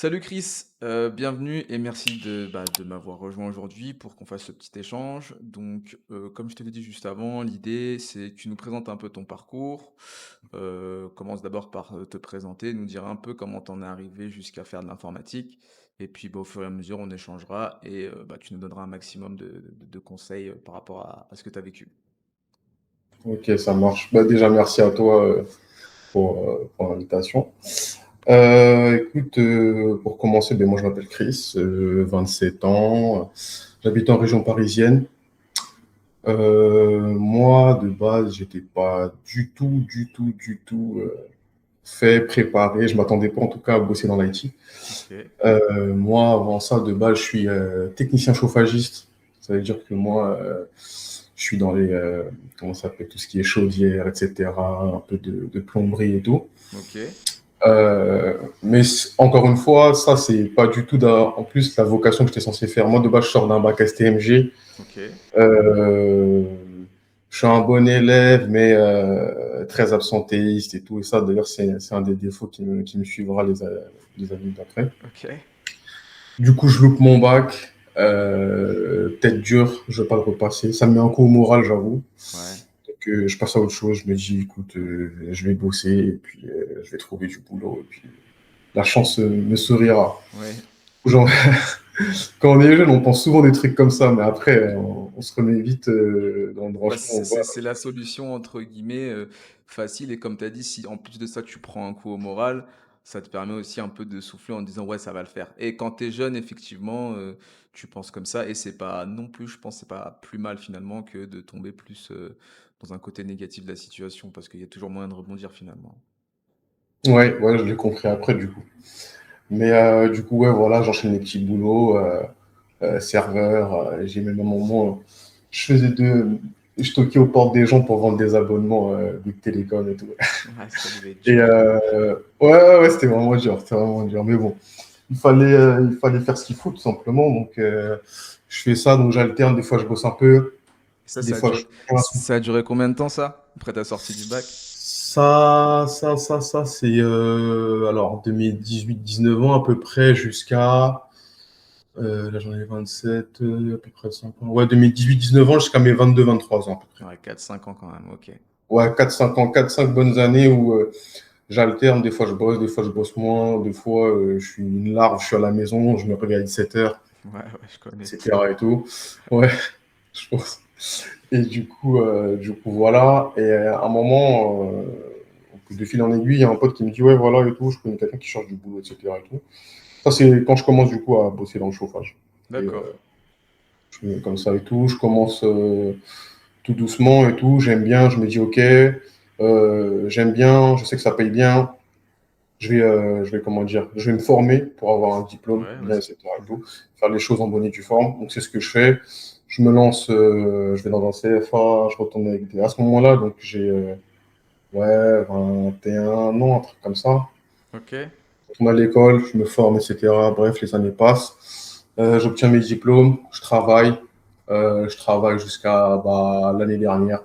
Salut Chris, bienvenue et merci de m'avoir rejoint aujourd'hui pour qu'on fasse ce petit échange. Donc, comme je te l'ai dit juste avant, l'idée c'est que tu nous présentes un peu ton parcours. Commence d'abord par te présenter, nous dire un peu comment t'en es arrivé jusqu'à faire de l'informatique. Et puis au fur et à mesure, on échangera et tu nous donneras un maximum de conseils par rapport à ce que tu as vécu. Ok, ça marche. Bah, déjà, merci à toi pour l'invitation. Écoute, pour commencer, ben, moi je m'appelle Chris, 27 ans, j'habite en région parisienne. Moi, de base, j'étais pas du tout fait, préparé. Je m'attendais pas en tout cas à bosser dans l'IT. Ok, Moi, avant ça, de base, je suis technicien chauffagiste. Ça veut dire que moi, je suis dans comment ça s'appelle, tout ce qui est chaudière, etc., un peu de plomberie et tout. ok, Encore une fois, ça, c'est pas du tout en plus la vocation que j'étais censé faire. Moi, de base, je sors d'un bac STMG. ok. Euh, je suis un bon élève, mais très absentéiste et tout. Et ça, d'ailleurs, c'est un des défauts qui me suivra les années d'après. Ok, Du coup, je loupe mon bac. Tête dure, je vais pas le repasser. Ça me met un coup au moral, j'avoue. ouais, Donc, je passe à autre chose. Je me dis, écoute, je vais bosser et puis je vais trouver du boulot. Et puis, la chance me sourira. ouais. Genre, quand on est jeune, on pense souvent des trucs comme ça, mais après, on se remet vite dans le droit Bah, chemin. On voit. c'est la solution entre guillemets facile et comme tu as dit, si en plus de ça tu prends un coup au moral, ça te permet aussi un peu de souffler en disant ouais ça va le faire. Et quand tu es jeune, effectivement, tu penses comme ça et c'est pas non plus, je pense, c'est pas plus mal finalement que de tomber plus dans un côté négatif de la situation parce qu'il y a toujours moyen de rebondir finalement. Ouais, ouais, je l'ai compris après, du coup. Mais du coup, ouais, voilà, j'enchaîne les petits boulots, serveur. J'ai même un moment, je faisais je toquais aux portes des gens pour vendre des abonnements Bouygues Télécom et tout. Ouais, ça devait être Et dur. ouais, c'était vraiment dur. Mais bon, il fallait faire ce qu'il faut tout simplement. Donc, je fais ça, donc j'alterne. Des fois, je bosse un peu, Ça, des fois, je. ça a duré combien de temps ça? Après ta sortie du bac? Ça, c'est alors 2018-19 ans à peu près jusqu'à. Là, j'en ai 27, à peu près 5 ans. Ouais, 2018-19 ans jusqu'à mes 22-23 ans à peu près. Ouais, 4 5 ans quand même, ok. Ouais, 4-5 ans, 4-5 bonnes années où j'alterne. Des fois je bosse moins. Des fois, je suis une larve, je suis à la maison, je me réveille à 17 h, Ouais, ouais, je connais. etc. et tout. Ouais, je pense. Et du coup, voilà. Et à un moment, de fil en aiguille, il y a un pote qui me dit, ouais, voilà, et tout, je connais quelqu'un qui cherche du boulot, etc. et tout. Ça, c'est quand je commence, du coup, à bosser dans le chauffage. Et D'accord. je me mets comme ça et tout. Je commence tout doucement et tout. J'aime bien, je me dis, ok, j'aime bien, je sais que ça paye bien. Je vais, comment dire, je vais me former pour avoir un diplôme Ouais, bien, vas-y. etc. et Mhm. tout. Faire les choses en bonne et due forme. Donc, c'est ce que je fais. Je me lance, je vais dans un CFA, je retourne avec des. À ce moment-là, donc j'ai ouais, 21 ans, un truc comme ça. Ok. Je retourne à l'école, je me forme, etc. Bref, les années passent. J'obtiens mes diplômes, je travaille. Je travaille jusqu'à l'année dernière.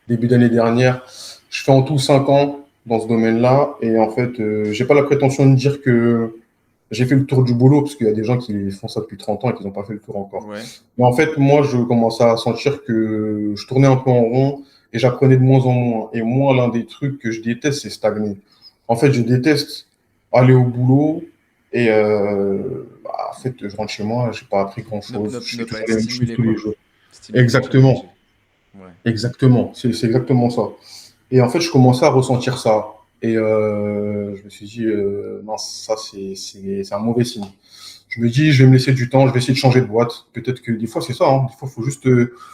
Début d'année dernière, je fais en tout 5 ans dans ce domaine-là. Et en fait, j'ai pas la prétention de dire que j'ai fait le tour du boulot, parce qu'il y a des gens qui font ça depuis 30 ans et qui n'ont pas fait le tour encore. Ouais. Mais en fait, moi, je commençais à sentir que je tournais un peu en rond et j'apprenais de moins en moins. Et moi, l'un des trucs que je déteste, c'est stagner. En fait, je déteste aller au boulot et en fait, je rentre chez moi, j'ai pas appris grand-chose. Je Ne fais pas toujours être les mêmes choses stimulé, tous les quoi. jours. Stimulé, Exactement, challengé. Ouais. exactement. C'est exactement ça. Et en fait, je commençais à ressentir ça. Et je me suis dit, non, ça, c'est un mauvais signe. Je me dis, je vais me laisser du temps, je vais essayer de changer de boîte. Peut-être que des fois, c'est ça, hein. Des fois, il faut juste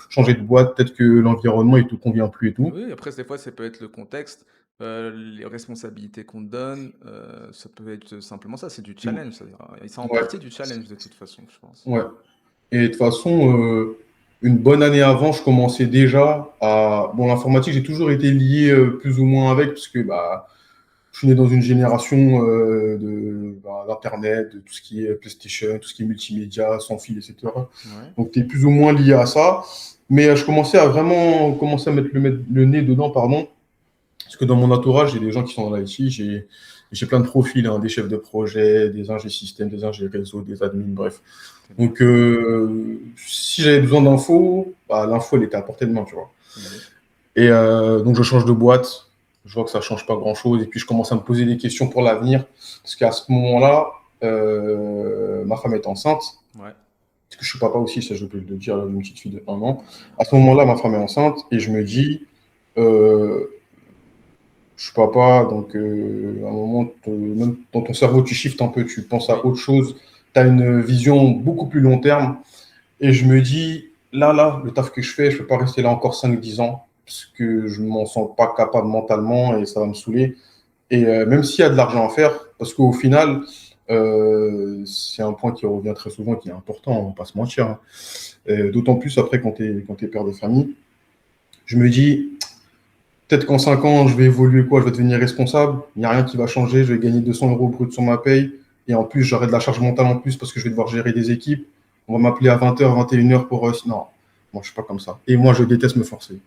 changer de boîte. Peut-être que l'environnement, il te convient plus et tout. Oui, après, des fois, ça peut être le contexte, les responsabilités qu'on te donne, ça peut être simplement ça, c'est du challenge. Et c'est en Ouais, partie du challenge de toute façon, je pense. ouais. Et de toute façon, une bonne année avant, je commençais déjà à. Bon, l'informatique, j'ai toujours été lié plus ou moins avec, parce que je suis né dans une génération d'Internet, de tout ce qui est PlayStation, tout ce qui est multimédia, sans fil, etc. Ouais. Donc, tu es plus ou moins lié à ça. Mais je commençais à vraiment commencer à mettre le nez dedans, pardon. Parce que dans mon entourage, j'ai des gens qui sont dans l'IT. J'ai plein de profils, hein, des chefs de projet, des ingé système, des ingé réseau, des admins, bref. C'est bien. Donc, si j'avais besoin d'infos, bah, l'info, elle était à portée de main, tu vois. Mhm. Et donc, je change de boîte. Je vois que ça change pas grand-chose. Et puis, je commence à me poser des questions pour l'avenir. Parce qu'à ce moment-là, ma femme est enceinte. Ouais. Parce que je suis papa aussi, ça, je peux le dire, d'une petite fille de 1 an. À ce moment-là, ma femme est enceinte. Et je me dis, euh, je suis papa. Donc, à un moment, même dans ton cerveau, tu shiftes un peu. Tu penses à Oui. autre chose. Tu as une vision beaucoup plus long terme. Et je me dis, là, le taf que je fais, je peux pas rester là encore 5 10 ans, parce que je ne m'en sens pas capable mentalement et ça va me saouler. Et même s'il y a de l'argent à faire, parce qu'au final, c'est un point qui revient très souvent, qui est important, on va pas se mentir, hein. D'autant plus après quand t'es père de famille. Je me dis, peut-être qu'en 5 ans, je vais évoluer quoi, je vais devenir responsable, il n'y a rien qui va changer, je vais gagner 200 euros brut sur ma paye, et en plus, j'aurai de la charge mentale en plus parce que je vais devoir gérer des équipes. On va m'appeler à 20h, 21h pour... non, moi, je suis pas comme ça. Et moi, je déteste me forcer.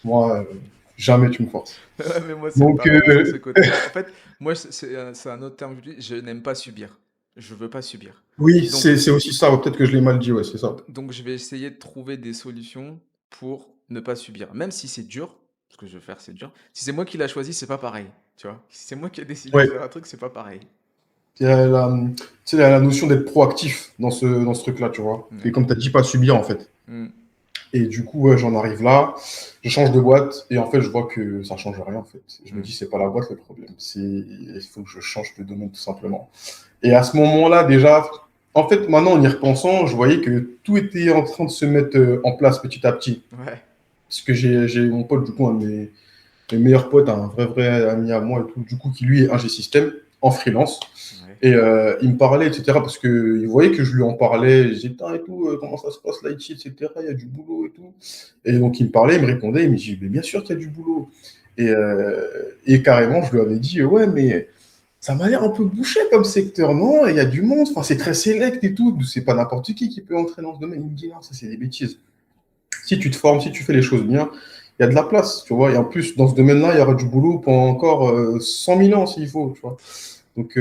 Moi, jamais tu me forces. Ouais, mais moi, c'est Donc, pareil sur ce côté-là. En fait, moi, c'est un autre terme que je dis, je n'aime pas subir. Je veux pas subir. oui, Donc, c'est aussi ça. Ouais, peut-être que je l'ai mal dit, ouais, c'est ça. donc, je vais essayer de trouver des solutions pour ne pas subir. Même si c'est dur, ce que je veux faire, c'est dur. Si c'est moi qui l'a choisi, c'est pas pareil. Tu vois? Si c'est moi qui ai décidé de Ouais, faire un truc, c'est pas pareil. il y a tu sais, il y a la notion d'être proactif dans ce truc-là, tu vois. Et Ouais. comme tu as dit, pas subir, en fait. Mm. Et du coup, ouais, j'en arrive là, je change de boîte, et en fait, je vois que ça change rien, en fait. Je me Mm. dis, c'est pas la boîte le problème, il faut que je change de domaine, tout simplement. Et à ce moment-là, déjà, en fait, maintenant, en y repensant, je voyais que tout était en train de se mettre en place petit à petit. Ouais. Parce que j'ai mon pote, du coup, un de mes meilleurs potes, un vrai ami à moi, et tout, du coup, qui lui est ingé système, en freelance. Ouais. Et il me parlait, etc. Parce qu'il voyait que je lui en parlais. Je disais, putain, et tout, comment ça se passe, l'IT, etc. Il y a du boulot et tout. Et donc, il me parlait, il me répondait, il me dit, mais bien sûr qu'il y a du boulot. Et carrément, je lui avais dit, ouais, mais ça m'a l'air un peu bouché comme secteur, non? Il y a du monde, enfin, c'est très sélect et tout. C'est pas n'importe qui peut entrer dans ce domaine. Il me dit, non, ça, c'est des bêtises. Si tu te formes, si tu fais les choses bien, il y a de la place, tu vois. Et en plus, dans ce domaine-là, il y aura du boulot pendant encore 100 000 ans s'il faut, tu vois. Donc,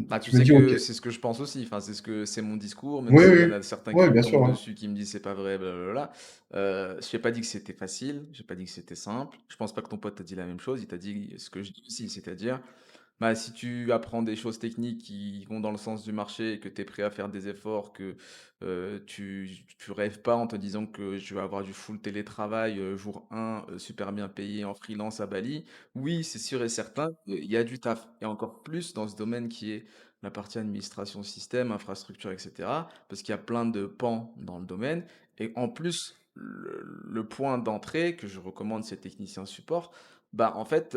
Bah, tu je me sais dis, ok. que c'est ce que je pense aussi. Enfin, c'est mon discours, même Oui, s'il y en oui, a certains qui oui, me bien sûr, tombent hein. dessus, qui me disent c'est pas vrai, blablabla. Je n'ai pas dit que c'était facile, j'ai pas dit que c'était simple. Je pense pas que ton pote t'a dit la même chose. Il t'a dit ce que je dis aussi, c'est-à-dire, bah, si tu apprends des choses techniques qui vont dans le sens du marché et que tu es prêt à faire des efforts, que tu rêves pas en te disant que je vais avoir du full télétravail jour 1, super bien payé en freelance à Bali, oui, c'est sûr et certain, il y a du taf. Et encore plus dans ce domaine qui est la partie administration système, infrastructure, etc. Parce qu'il y a plein de pans dans le domaine. Et en plus, le point d'entrée que je recommande, c'est technicien support. Bah, en fait,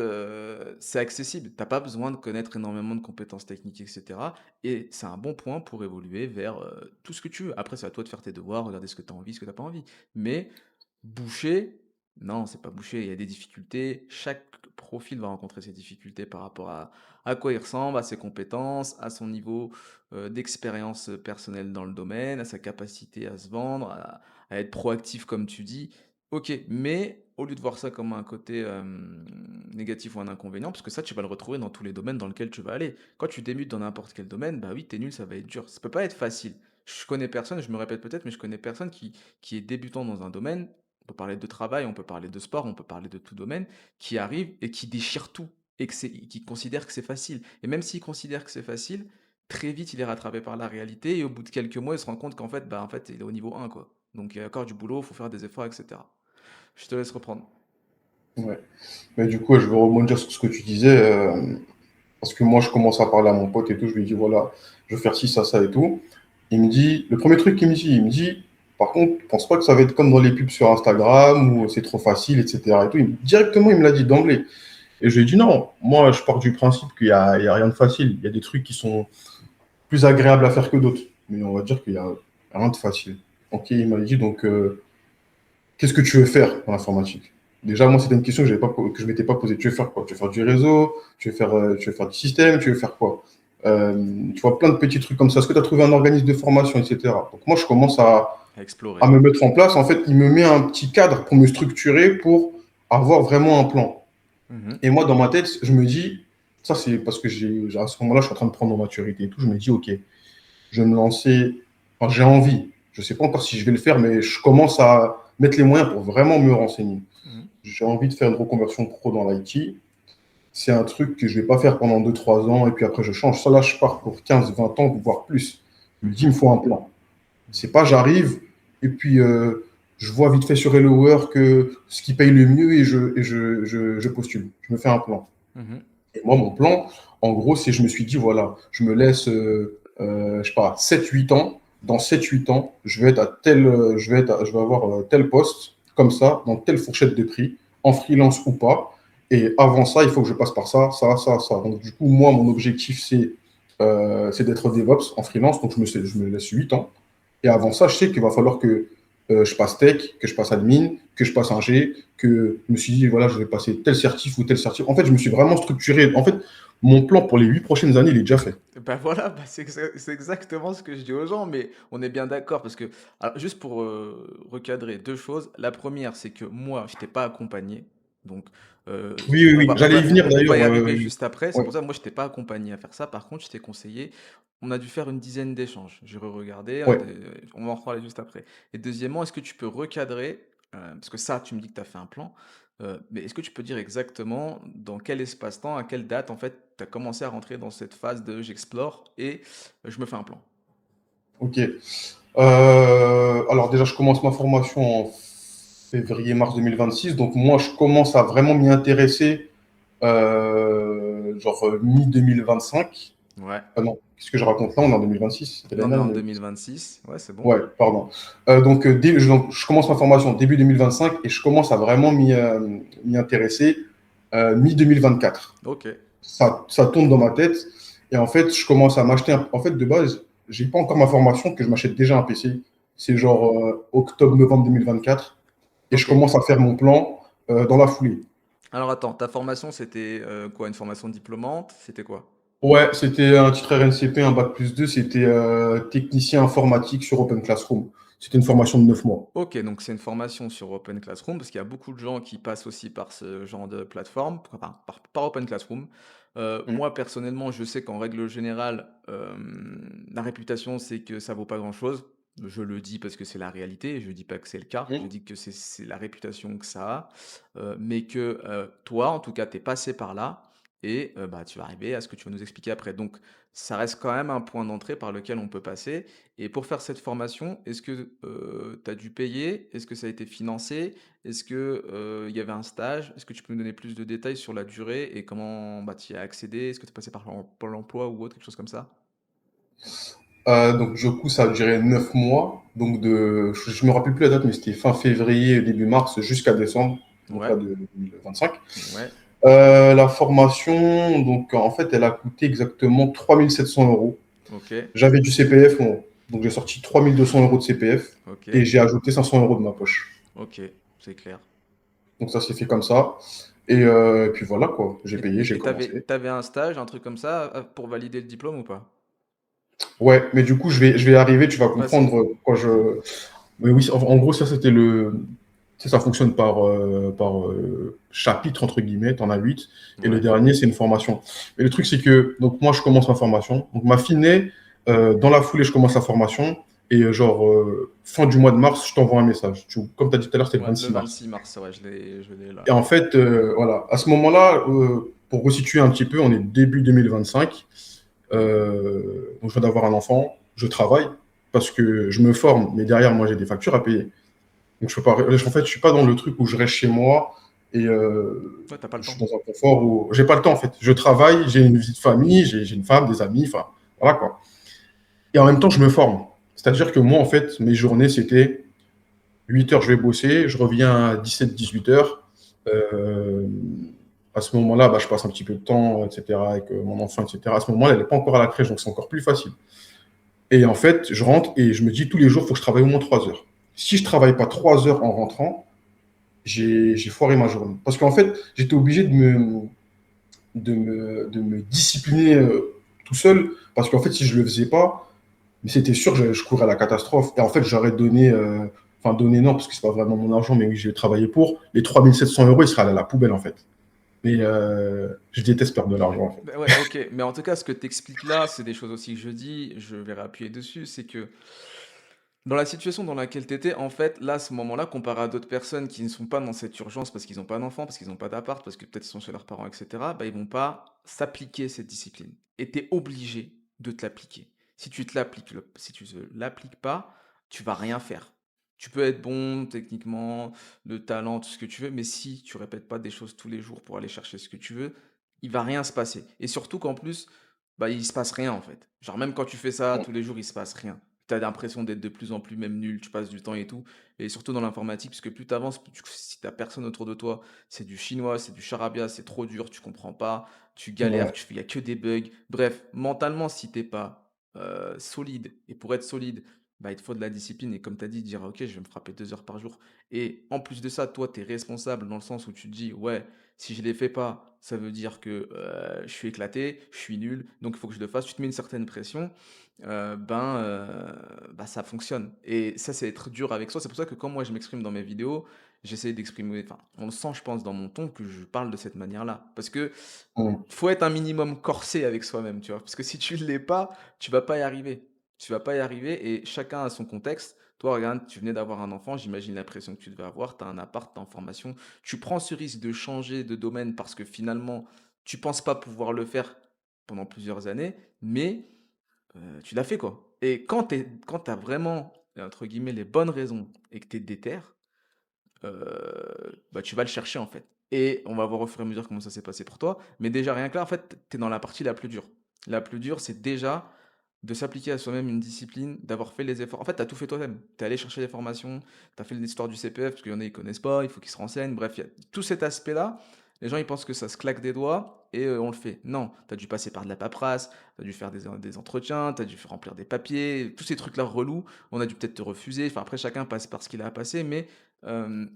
c'est accessible. T'as pas besoin de connaître énormément de compétences techniques, et cetera, et c'est un bon point pour évoluer vers, tout ce que tu veux. Après, c'est à toi de faire tes devoirs, regarder ce que tu as envie, ce que tu as pas envie. Mais boucher, non, c'est pas boucher, il y a des difficultés. Chaque profil va rencontrer ses difficultés par rapport à quoi il ressemble, à ses compétences, à son niveau, d'expérience, personnelle dans le domaine, à sa capacité à se vendre, à être proactif comme tu dis. OK, mais au lieu de voir ça comme un côté, négatif ou un inconvénient, parce que ça, tu vas le retrouver dans tous les domaines dans lesquels tu vas aller. Quand tu débutes dans n'importe quel domaine, bah oui, t'es nul, ça va être dur. Ça peut pas être facile. Je connais personne, je me répète peut-être, mais je connais personne qui est débutant dans un domaine. On peut parler de travail, on peut parler de sport, on peut parler de tout domaine, qui arrive et qui déchire tout et qui considère que c'est facile. Et même s'il considère que c'est facile, très vite, il est rattrapé par la réalité et au bout de quelques mois, il se rend compte qu'en fait, bah, en fait, il est au niveau 1, quoi. Donc, il y a encore du boulot, il faut faire des efforts, etc. Je te laisse reprendre. Ouais. Mais du coup, je veux rebondir sur ce que tu disais, parce que moi, je commence à parler à mon pote et tout. Je lui dis, voilà, je veux faire ci, ça et tout. Il me dit, le premier truc qu'il me dit, par contre, je pense pas que ça va être comme dans les pubs sur Instagram où c'est trop facile, etc. Et tout. Directement, il me l'a dit d'emblée. Et je lui ai dit, non, moi, je pars du principe qu'il y a rien de facile. Il y a des trucs qui sont plus agréables à faire que d'autres. Mais on va dire qu'il y a rien de facile. Ok, il m'a dit, donc, qu'est-ce que tu veux faire dans l'informatique? Déjà, moi, c'était une question que je m'étais pas posée. Tu veux faire quoi? Tu veux faire du réseau? Tu veux faire du système? Tu veux faire quoi? Tu vois, plein de petits trucs comme ça. Est-ce que tu as trouvé un organisme de formation, etc. Donc, moi, je commence À à explorer. me mettre en place. En fait, il me met un petit cadre pour me structurer, pour avoir vraiment un plan. Mhm. Et moi, dans ma tête, je me dis, Ça, c'est parce que à ce moment-là, je suis en train de prendre en maturité et tout. Je me dis, OK, je vais me lancer. Enfin, j'ai envie. Je ne sais pas encore si je vais le faire, mais je commence à mettre les moyens pour vraiment me renseigner. Mhm. J'ai envie de faire une reconversion pro dans l'IT. C'est un truc que je ne vais pas faire pendant 2, 3 ans et puis après je change. Ça, là, je pars pour 15, 20 ans, voire plus. Je me dis, il me Mhm. faut un plan. Mhm. C'est pas j'arrive et puis je vois vite fait sur Hello Work ce qui paye le mieux et je postule. Je me fais un plan. Mhm. Et moi, mon plan, en gros, c'est je me suis dit, voilà, je me laisse, je sais pas, 7, 8 ans. Dans 7, 8 ans, je vais être à tel, je vais avoir tel poste, comme ça, dans telle fourchette de prix, en freelance ou pas. Et avant ça, il faut que je passe par ça, ça, ça, ça. Donc, du coup, moi, mon objectif, c'est d'être DevOps en freelance. Donc, je me laisse 8 ans. Et avant ça, je sais qu'il va falloir que je passe tech, que je passe admin, que je passe ingé, que je me suis dit, voilà, je vais passer tel certif ou tel certif. En fait, je me suis vraiment structuré. En fait, mon plan pour les 8 prochaines années, il est déjà fait. Bah voilà, bah c'est exactement ce que je dis aux gens, mais on est bien d'accord parce que, alors juste pour recadrer deux choses, la première c'est que moi je t'ai pas accompagné, donc Oui, oui, oui. J'allais y venir on va d'ailleurs. y arriver juste après, c'est Ouais, pour ça que moi je t'ai pas accompagné à faire ça, par contre je t'ai conseillé, on a dû faire une dizaine d'échanges, j'ai re-regardé, ouais. on va en reparler juste après. Et deuxièmement, est-ce que tu peux recadrer, parce que ça tu me dis que tu as fait un plan, mais est-ce que tu peux dire exactement dans quel espace-temps, à quelle date, en fait, tu as commencé à rentrer dans cette phase de j'explore et je me fais un plan? Ok. Alors déjà, je commence ma formation en février-mars 2026. Donc moi, je commence à vraiment m'y intéresser genre mi-2025. Ouais. Ah non, qu'est-ce que je raconte là? On est en 2026. C'était Non, l'année on est en dernière. 2026. Ouais, c'est bon. Ouais, pardon. Donc, je commence ma formation début 2025 et je commence à vraiment m'y intéresser mi-2024. Ok. Ça tourne dans ma tête et en fait, je commence à m'acheter En fait, de base, j'ai pas encore ma formation que je m'achète déjà un PC. C'est genre octobre-novembre 2024 et je Ok. commence à faire mon plan dans la foulée. Alors attends, ta formation, c'était quoi? Une formation diplômante? C'était quoi? Ouais, c'était un titre RNCP, un bac+2, c'était technicien informatique sur Open Classroom. C'était une formation de 9 mois. Ok, donc c'est une formation sur Open Classroom, parce qu'il y a beaucoup de gens qui passent aussi par ce genre de plateforme, enfin, par Open Classroom. Mm. Moi, personnellement, je sais qu'en règle générale, la réputation, c'est que ça vaut pas grand-chose. Je le dis parce que c'est la réalité, je dis pas que c'est le cas, je Mm. dis que c'est la réputation que ça a, mais que toi, en tout cas, tu es passé par là et bah, tu vas arriver à ce que tu vas nous expliquer après. Donc, ça reste quand même un point d'entrée par lequel on peut passer. Et pour faire cette formation, est-ce que tu as dû payer? Est-ce que ça a été financé? Est-ce que il y avait un stage? Est-ce que tu peux me donner plus de détails sur la durée et comment bah, tu y as accédé? Est-ce que tu es passé par Pôle emploi ou autre, quelque chose comme ça? Donc, du coup, ça a duré 9 mois. Donc, je me rappelle plus la date, mais c'était fin février, début mars, jusqu'à décembre, donc là, Ouais, de 2025. ouais, La formation, donc, en fait, elle a coûté exactement 3 700 euros. ok, J'avais du CPF, donc j'ai sorti 3 200 euros de CPF ok, et j'ai ajouté 500 euros de ma poche. ok, c'est clair. Donc, ça s'est fait comme ça. Et puis voilà, quoi. J'ai payé, j'ai commencé. T'avais un stage, un truc comme ça, pour valider le diplôme ou pas? Ouais, mais du coup, je vais arriver, tu vas Vas-y. comprendre quand je. Mais oui, en gros, ça, c'était le. Tu sais, ça fonctionne par chapitre, entre guillemets, tu en as 8. Et le Ouais, dernier, c'est une formation. Mais le truc, c'est que, donc, moi, je commence ma formation. Donc, ma finée, dans la foulée, je commence la formation. Et genre, fin du mois de mars, je t'envoie un message. Comme tu as dit tout à l'heure, c'était le ouais, le 26 mars. 26 mars, ouais, je l'ai là. Et en fait, voilà, à ce moment-là, pour resituer un petit peu, on est début 2025. Donc, je viens d'avoir un enfant, je travaille parce que je me forme, mais derrière, moi, j'ai des factures à payer. Donc, je peux pas, en fait, je suis pas dans le truc où je reste chez moi et Ouais, t'as pas le je suis temps. dans un confort où j'ai pas le temps, en fait. Je travaille, j'ai une vie de famille, j'ai une femme, des amis, enfin, voilà quoi. Et en même temps, je me forme. C'est-à-dire que moi, en fait, mes journées, c'était 8 heures, je vais bosser, je reviens à 17, 18 heures. Euh, à ce moment-là, bah, je passe un petit peu de temps, etc., avec mon enfant, etc. À ce moment-là, elle n'est pas encore à la crèche, donc c'est encore plus facile. Et en fait, je rentre et je me dis tous les jours, il faut que je travaille au moins 3 heures. Si je travaille pas 3 heures en rentrant, j'ai foiré ma journée. Parce qu'en fait, j'étais obligé de me discipliner tout seul. Parce qu'en fait, si je le faisais pas, mais c'était sûr que je courais à la catastrophe. Et en fait, j'aurais donné, enfin donné non, parce que c'est pas vraiment mon argent, mais oui, j'ai travaillé pour. Les 3 700 euros, ils seraient allés à la poubelle, en fait. Mais je déteste perdre de l'argent, en fait. Bah, ouais, OK, mais en tout cas, ce que tu expliques là, c'est des choses aussi que je dis, je vais réappuyer dessus, c'est que dans la situation dans laquelle tu étais, en fait, là, à ce moment-là, comparé à d'autres personnes qui ne sont pas dans cette urgence parce qu'ils ont pas d'enfants, parce qu'ils ont pas d'appart, parce que peut-être ils sont chez leurs parents, et cetera, bah, ils vont pas s'appliquer cette discipline et tu es obligé de te l'appliquer. Si tu te l'appliques pas, tu vas rien faire. Tu peux être bon techniquement, de talent, tout ce que tu veux, mais si tu répètes pas des choses tous les jours pour aller chercher ce que tu veux, il va rien se passer et surtout qu'en plus, bah, il se passe rien, en fait. Genre même quand tu fais ça Ouais. tous les jours, il se passe rien. Tu as l'impression d'être de plus en plus même nul, tu passes du temps et tout. Et surtout dans l'informatique, puisque plus tu avances, si tu personne autour de toi, c'est du chinois, c'est du charabia, c'est trop dur, tu comprends pas, tu galères, Ouais. il y a que des bugs. Bref, mentalement, si t'es pas solide, et pour être solide, bah, il te faut de la discipline. Et comme tu as dit, dire, ok, je vais me frapper 2 heures par jour. Et en plus de ça, toi, tu es responsable dans le sens où tu te dis, ouais, si je les fais pas, ça veut dire que je suis éclaté, je suis nul, donc il faut que je le fasse. Tu te mets une certaine pression. Bah, ça fonctionne et ça, c'est être dur avec soi. C'est pour ça que quand moi je m'exprime dans mes vidéos, j'essaie d'exprimer enfin, on le sent, je pense, dans mon ton que je parle de cette manière-là. Parce que Mm. faut être un minimum corsé avec soi-même, tu vois? Parce que si tu ne l'es pas, tu vas pas y arriver. Tu vas pas y arriver et chacun a son contexte. Toi, regarde, tu venais d'avoir un enfant, j'imagine la pression que tu devais avoir, tu as un appart, tu es en formation. Tu prends ce risque de changer de domaine parce que finalement, tu penses pas pouvoir le faire pendant plusieurs années, mais tu l'as fait, quoi. Et quand tu as vraiment, entre guillemets, «les bonnes raisons» et que tu es déter, bah, tu vas le chercher, en fait. Et on va voir au fur et à mesure comment ça s'est passé pour toi. Mais déjà, rien que là, en fait, tu es dans la partie la plus dure. La plus dure, c'est déjà de s'appliquer à soi-même une discipline, d'avoir fait les efforts. En fait, tu as tout fait toi-même. Tu es allé chercher les formations, tu as fait l'histoire du CPF, parce qu'il y en a, ils connaissent pas, il faut qu'ils se renseignent. Bref, il y a tout cet aspect-là. Les gens, ils pensent que ça se claque des doigts et on le fait. Non, tu as dû passer par de la paperasse, tu as dû faire des entretiens, tu as dû remplir des papiers, tous ces trucs-là relous. On a dû peut-être te refuser. Enfin, après, chacun passe par ce qu'il a à passer, mais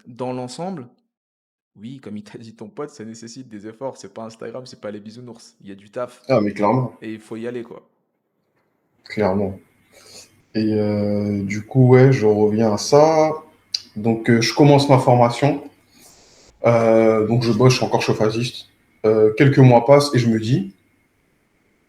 dans l'ensemble, oui, comme il t'a dit ton pote, ça nécessite des efforts. C'est pas Instagram, c'est pas les bisounours. Il y a du taf Ah, mais clairement, et il faut y aller, quoi. clairement. Et du coup, ouais, je reviens à ça. Donc, je commence ma formation. Donc, je bosse, je suis encore chauffagiste. Quelques mois passent et je me dis,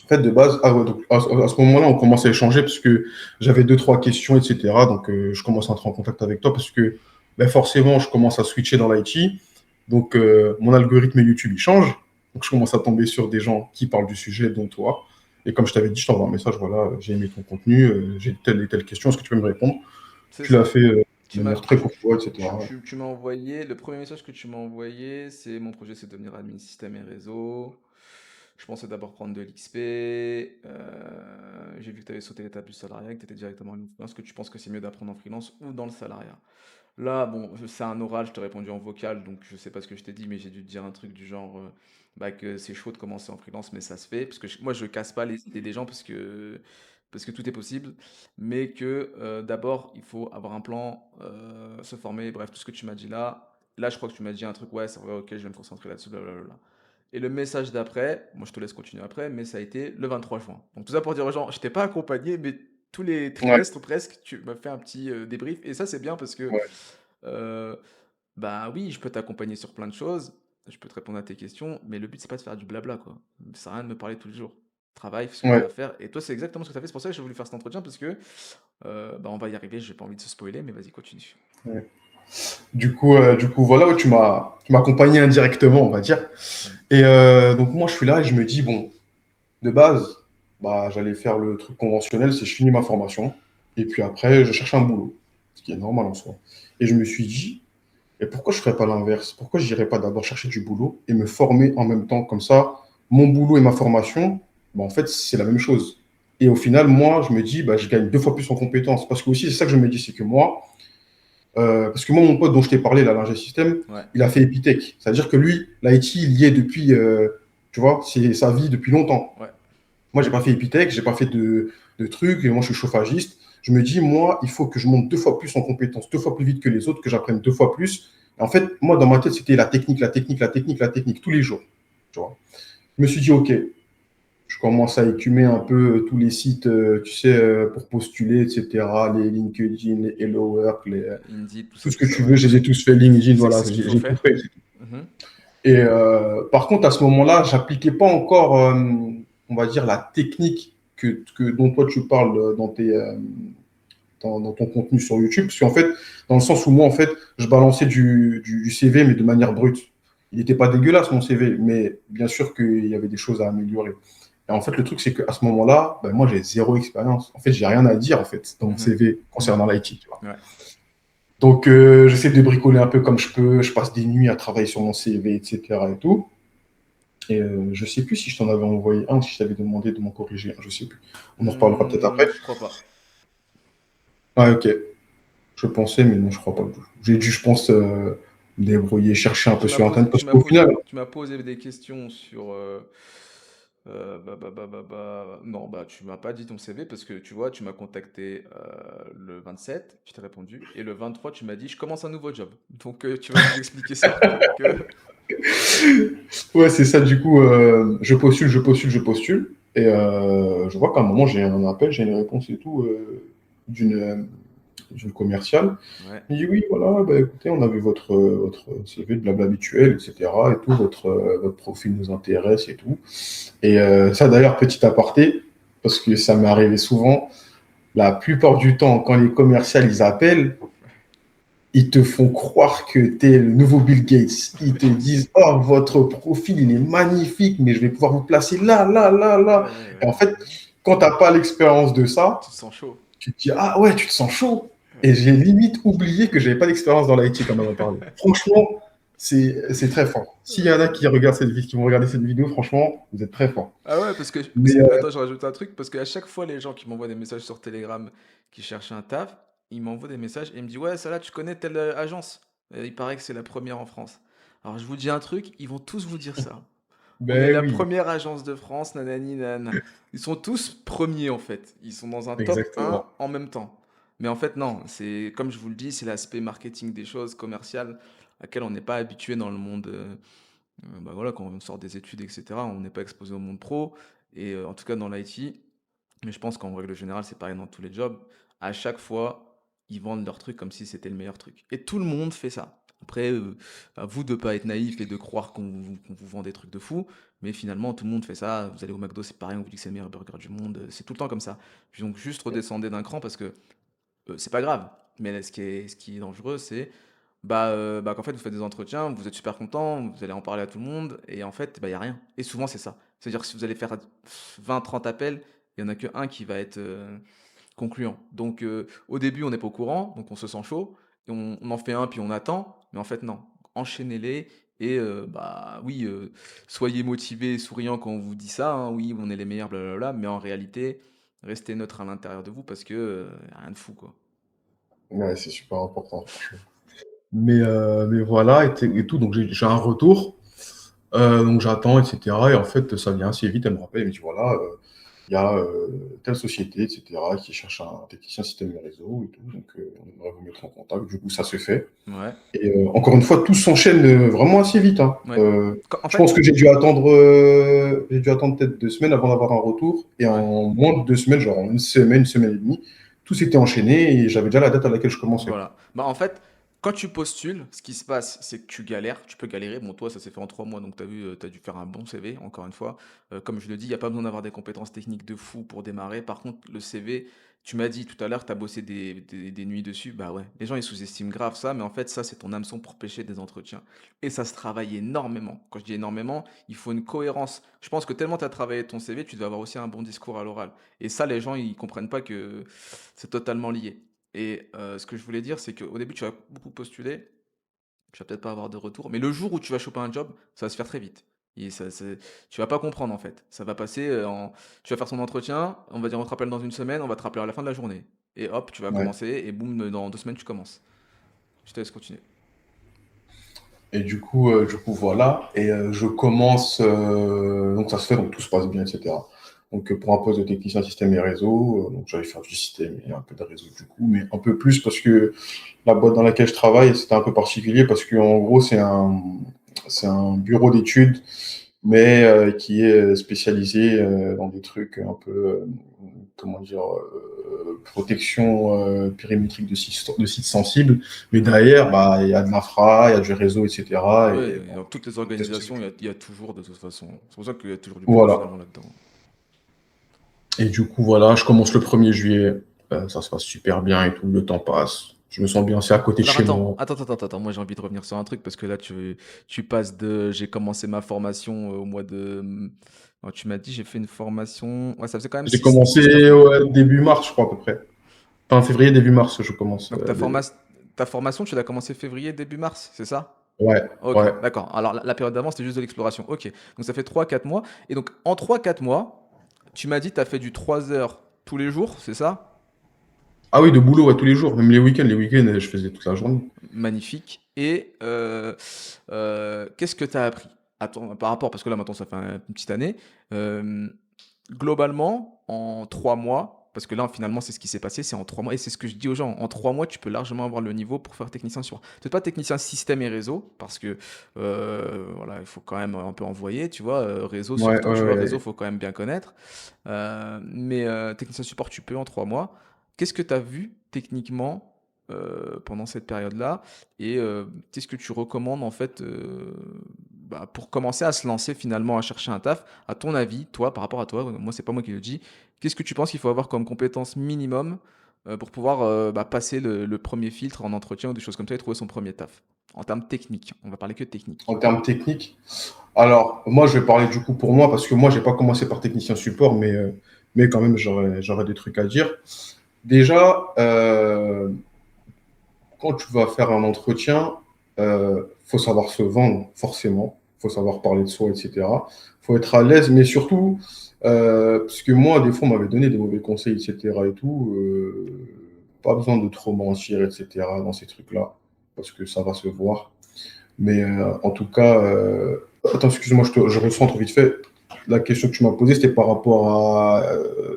en fait, de base, ah ouais, donc, à ce moment-là, on commence à échanger parce que j'avais deux, trois questions, etc. Donc, je commence à entrer en contact avec toi parce que ben, forcément, je commence à switcher dans l'IT. Donc, mon algorithme YouTube, il change. Donc, je commence à tomber sur des gens qui parlent du sujet, dont toi. Et comme je t'avais dit, je t'envoie un message, voilà, j'ai aimé ton contenu, j'ai telle et telle question, est-ce que tu peux me répondre? C'est Tu l'as ça. fait Tu de m'as, manière très courtoise, etc. tu m'as envoyé, le premier message que tu m'as envoyé, c'est mon projet, c'est de devenir admin système et réseau. Je pensais d'abord prendre de l'XP. J'ai vu que tu avais sauté l'étape du salariat, que tu étais directement en freelance. Est-ce que tu penses que c'est mieux d'apprendre en freelance ou dans le salariat? Là, bon, c'est un oral, je t'ai répondu en vocal, donc je sais pas ce que je t'ai dit, mais j'ai dû te dire un truc du genre bah, que c'est chaud de commencer en freelance, mais ça se fait. Parce que moi, je casse pas les idées des gens parce que tout est possible, mais que d'abord, il faut avoir un plan, se former, bref, tout ce que tu m'as dit là. Là, je crois que tu m'as dit un truc, ouais, c'est vrai, ok, je vais me concentrer là-dessus, blablabla. Et le message d'après, moi je te laisse continuer après, mais ça a été le 23 juin. Donc tout ça pour dire aux gens, je t'ai pas accompagné, mais tous les Ouais, trimestres presque, tu m'as fait un petit débrief. Et ça c'est bien parce que, ouais, euh, bah oui, je peux t'accompagner sur plein de choses, je peux te répondre à tes questions, mais le but c'est pas de faire du blabla quoi. Ça sert à rien de me parler tous les jours. Travaille, fais ce que tu as ouais. à faire. Et toi c'est exactement ce que tu as fait, c'est pour ça que j'ai voulu faire cet entretien parce que, bah on va y arriver, j'ai pas envie de se spoiler, mais vas-y, continue. Ouais. Du coup, voilà, ouais, tu m'as accompagné indirectement, on va dire. Mm. Et donc, moi, je suis là et je me dis, bon, de base, bah, j'allais faire le truc conventionnel, c'est je finis ma formation. Et puis après, je cherche un boulot, ce qui est normal en soi. Et je me suis dit, et pourquoi je ne ferais pas l'inverse? Pourquoi je n'irais pas d'abord chercher du boulot et me former en même temps? Comme ça, mon boulot et ma formation, bah, en fait, c'est la même chose. Et au final, moi, je me dis, bah, je gagne deux fois plus en compétences. Parce que aussi, c'est ça que je me dis, c'est que moi, parce que moi, mon pote dont je t'ai parlé, là, l'ingé système, Ouais. il a fait Epitech. C'est-à-dire que lui, l'IT, il y est depuis, tu vois, c'est sa vie depuis longtemps. Ouais. Moi, j'ai pas fait Epitech, j'ai pas fait de trucs, et moi, je suis chauffagiste. Je me dis, moi, il faut que je monte deux fois plus en compétences, deux fois plus vite que les autres, que j'apprenne deux fois plus. Et en fait, moi, dans ma tête, c'était la technique, la technique, la technique, la technique, tous les jours. Tu vois. Je me suis dit, OK, je commence à écumer un peu tous les sites, tu sais, pour postuler, etc. Les LinkedIn, les Hello Work, Indeed, tout tout ça, ce tout que ça, tu ouais. veux, je les ai tous fait. LinkedIn, C'est voilà, ce qu'il faut j'ai tout faire. fait. Mhm. Et par contre, à ce moment-là, j'appliquais pas encore, on va dire, la technique dont toi tu parles dans ton contenu sur YouTube. Parce qu'en fait, dans le sens où moi, en fait, je balançais du CV, mais de manière brute. Il n'était pas dégueulasse, mon CV, mais bien sûr qu'il y avait des choses à améliorer. Et en fait, le truc, c'est qu'à ce moment-là, ben, moi, j'ai zéro expérience. En fait, j'ai rien à dire, en fait, dans mon Mhm. CV Mhm. concernant l'IT, tu vois. Ouais. Donc, j'essaie de bricoler un peu comme je peux. Je passe des nuits à travailler sur mon CV, etc. et tout. Et je sais plus si je t'en avais envoyé un ou si je t'avais demandé de m'en corriger un, je sais plus. On en reparlera peut-être après. Je crois pas. Ah, ok. Je pensais, mais non, je crois pas du tout. J'ai dû, je pense, me débrouiller, chercher un peu sur Internet. Parce qu'au final, Tu m'as posé des questions sur. Non, bah, tu m'as pas dit ton CV parce que tu vois, tu m'as contacté le 27, je t'ai répondu, et le 23, tu m'as dit, je commence un nouveau job. Donc, tu vas nous expliquer ça. Donc, ouais, c'est ça. Du coup, je postule, je postule, je postule. Et je vois qu'à un moment, j'ai un appel, j'ai une réponse et tout d'une d'une commerciale. ouais. Il dit oui, voilà, bah, écoutez, on a vu votre CV, de blabla habituel, etc. Et tout, votre profil nous intéresse et tout. Et ça, d'ailleurs, petit aparté, parce que ça m'est arrivé souvent, la plupart du temps, quand les commerciales, ils appellent, ils te font croire que tu es le nouveau Bill Gates. Ils te disent, oh, votre profil, il est magnifique, mais je vais pouvoir vous placer là, là, là, Ouais, là. ouais, Et en ouais. fait, quand tu n'as pas l'expérience de Tu ça, te sens chaud. tu te dis, ah ouais, tu te sens chaud. Ouais. Et j'ai limite oublié que j'avais pas d'expérience dans l'IT quand on en a parlé. Franchement, c'est très fort. S'il y en a qui regardent cette vidéo, qui vont regarder cette vidéo, franchement, vous êtes très fort. Ah ouais, parce que, Mais attends, je rajoute un truc, parce qu'à chaque fois, les gens qui m'envoient des messages sur Telegram qui cherchent un taf, ils m'envoient des messages et ils me disent, ouais, ça là, tu connais telle agence. Il paraît que c'est la première en France. Alors, je vous dis un truc, ils vont tous vous dire ça. On est ben la oui, première agence de France, nanani, nanana. Ils sont tous premiers, en fait. Ils sont dans un top un exactement. en même temps. Mais en fait, non, c'est, comme je vous le dis, c'est l'aspect marketing des choses commerciales à laquelle on n'est pas habitué dans le monde. Bah voilà, quand on sort des études, etc., on n'est pas exposé au monde pro, et en tout cas dans l'IT, mais je pense qu'en règle générale, c'est pareil dans tous les jobs, à chaque fois, ils vendent leur truc comme si c'était le meilleur truc. Et tout le monde fait ça. Après, à vous de pas être naïf et de croire qu'on vous vend des trucs de fou, mais finalement, tout le monde fait ça. Vous allez au McDo, c'est pareil, on vous dit que c'est le meilleur burger du monde, c'est tout le temps comme ça. Puis donc, juste redescendez d'un cran parce que c'est pas grave. Mais ce qui est dangereux, c'est qu'en fait, vous faites des entretiens, vous êtes super content, vous allez en parler à tout le monde, et en fait, bah, il y a rien. Et souvent, c'est ça. C'est-à-dire que si vous allez faire 20, 30 appels, il y en a que un qui va être concluant. Donc, au début, on n'est pas au courant, donc on se sent chaud, et on en fait un, puis on attend, mais en fait, non. Enchaînez-les, et bah oui, soyez motivés, souriants quand on vous dit ça, hein, oui, on est les meilleurs, blablabla, mais en réalité, restez neutre à l'intérieur de vous parce que y a rien de fou, quoi. Ouais, c'est super important, franchement. Mais voilà, et tout. Donc, j'ai un retour. Donc, j'attends, etc. Et en fait, ça vient assez vite. Elle me rappelle, elle me dit voilà, il y a telle société, etc., qui cherche un technicien système et réseau et tout. Donc, on aimerait vous mettre en contact. Du coup, ça se fait. Ouais, Et encore une fois, tout s'enchaîne vraiment assez vite, hein. ouais. En Je pense fait, que j'ai dû attendre peut-être 2 semaines avant d'avoir un retour. Et ouais. en moins de 2 semaines, genre en une semaine et demie, tout s'était enchaîné et j'avais déjà la date à laquelle je commençais, quoi. Voilà. Bah, en fait, quand tu postules, ce qui se passe, c'est que tu galères, tu peux galérer. Bon, toi, ça s'est fait en 3 mois, donc tu as vu, tu as dû faire un bon CV, encore une fois. Comme je le dis, il n'y a pas besoin d'avoir des compétences techniques de fou pour démarrer. Par contre, le CV, tu m'as dit tout à l'heure, tu as bossé des nuits dessus. Bah ouais, les gens, ils sous-estiment grave ça, mais en fait, ça, c'est ton hameçon pour pêcher des entretiens. Et ça se travaille énormément. Quand je dis énormément, il faut une cohérence. Je pense que tellement tu as travaillé ton CV, tu dois avoir aussi un bon discours à l'oral. Et ça, les gens, ils comprennent pas que c'est totalement lié. Et ce que je voulais dire, c'est qu'au début, tu vas beaucoup postuler, tu vas peut-être pas avoir de retour, mais le jour où tu vas choper un job, ça va se faire très vite. Et tu vas pas comprendre en fait. Ça va passer tu vas faire ton entretien, on va dire on te rappelle dans une semaine, on va te rappeler à la fin de la journée. Et hop, tu vas Ouais. commencer, et boum, dans 2 semaines, tu commences. Je te laisse continuer. Et du coup, voilà. Et je commence. Donc, ça se fait, donc tout se passe bien, etc. Donc, pour un poste de technicien système et réseau, donc j'allais faire du système et un peu de réseau, du coup, mais un peu plus parce que la boîte dans laquelle je travaille, c'était un peu particulier parce qu'en gros, c'est un bureau d'études, mais qui est spécialisé dans des trucs un peu, comment dire, protection périmétrique de sites sensibles, mais derrière, bah, il y a de l'infra, il y a du réseau, etc. Et Ouais, bon, dans toutes les test organisations, sécurité. il y a toujours de toute façon. C'est pour ça qu'il y a toujours du boulot Voilà. finalement là-dedans. Et du coup, voilà, je commence le 1er juillet. Ça se passe super bien et tout, le temps passe. Je me sens bien, c'est à côté de Alors chez attends, moi. attends, moi j'ai envie de revenir sur un truc parce que là tu passes de j'ai commencé ma formation au mois de non, tu m'as dit j'ai fait une formation. Ouais, ça faisait quand même J'ai 6 9 commencé mois. ouais, début mars, je crois, à peu près. Fin février, début mars, je commence. Donc ta formation, tu l'as commencé février, début mars, c'est ça? Ouais, Ok, ouais. d'accord. Alors la période d'avant, c'était juste de l'exploration. Ok, donc ça fait 3 4 mois. Et donc en 3 4 mois, tu m'as dit tu as fait du 3 heures tous les jours, c'est ça? Ah oui, de boulot, ouais, tous les jours, même les week-ends. Les week-ends, je faisais toute la journée. Magnifique. Et qu'est-ce que tu as appris? Attends, par rapport, parce que là maintenant ça fait une petite année, euh, globalement, en 3 mois, parce que là finalement c'est ce qui s'est passé, c'est en 3 mois, et c'est ce que je dis aux gens, en 3 mois tu peux largement avoir le niveau pour faire technicien support. Peut-être pas technicien système et réseau, parce que voilà, il faut quand même un peu envoyer, tu vois, réseau Ouais, surtout, ouais, tu vois, réseau ouais. faut quand même bien connaître. Mais technicien support tu peux en 3 mois. Qu'est-ce que tu as vu techniquement pendant cette période-là? Et qu'est-ce que tu recommandes en fait bah, pour commencer à se lancer finalement à chercher un taf? À ton avis, toi, par rapport à toi, moi c'est pas moi qui le dis, qu'est-ce que tu penses qu'il faut avoir comme compétence minimum pour pouvoir bah, passer le premier filtre en entretien ou des choses comme ça et trouver son premier taf? En termes techniques, on va parler que technique. En termes techniques. Alors, moi, je vais parler du coup pour moi, parce que moi, j'ai pas commencé par technicien support, mais quand même, j'aurais des trucs à dire. Déjà, quand tu vas faire un entretien, faut savoir se vendre, forcément. Faut savoir parler de soi, etc. Faut être à l'aise, mais surtout, parce que moi, des fois, on m'avait donné des mauvais conseils, etc. et tout. Pas besoin de trop mentir, etc. dans ces trucs-là, parce que ça va se voir. Mais en tout cas, attends, excuse-moi, je recentre vite fait. La question que tu m'as posée, c'était par rapport à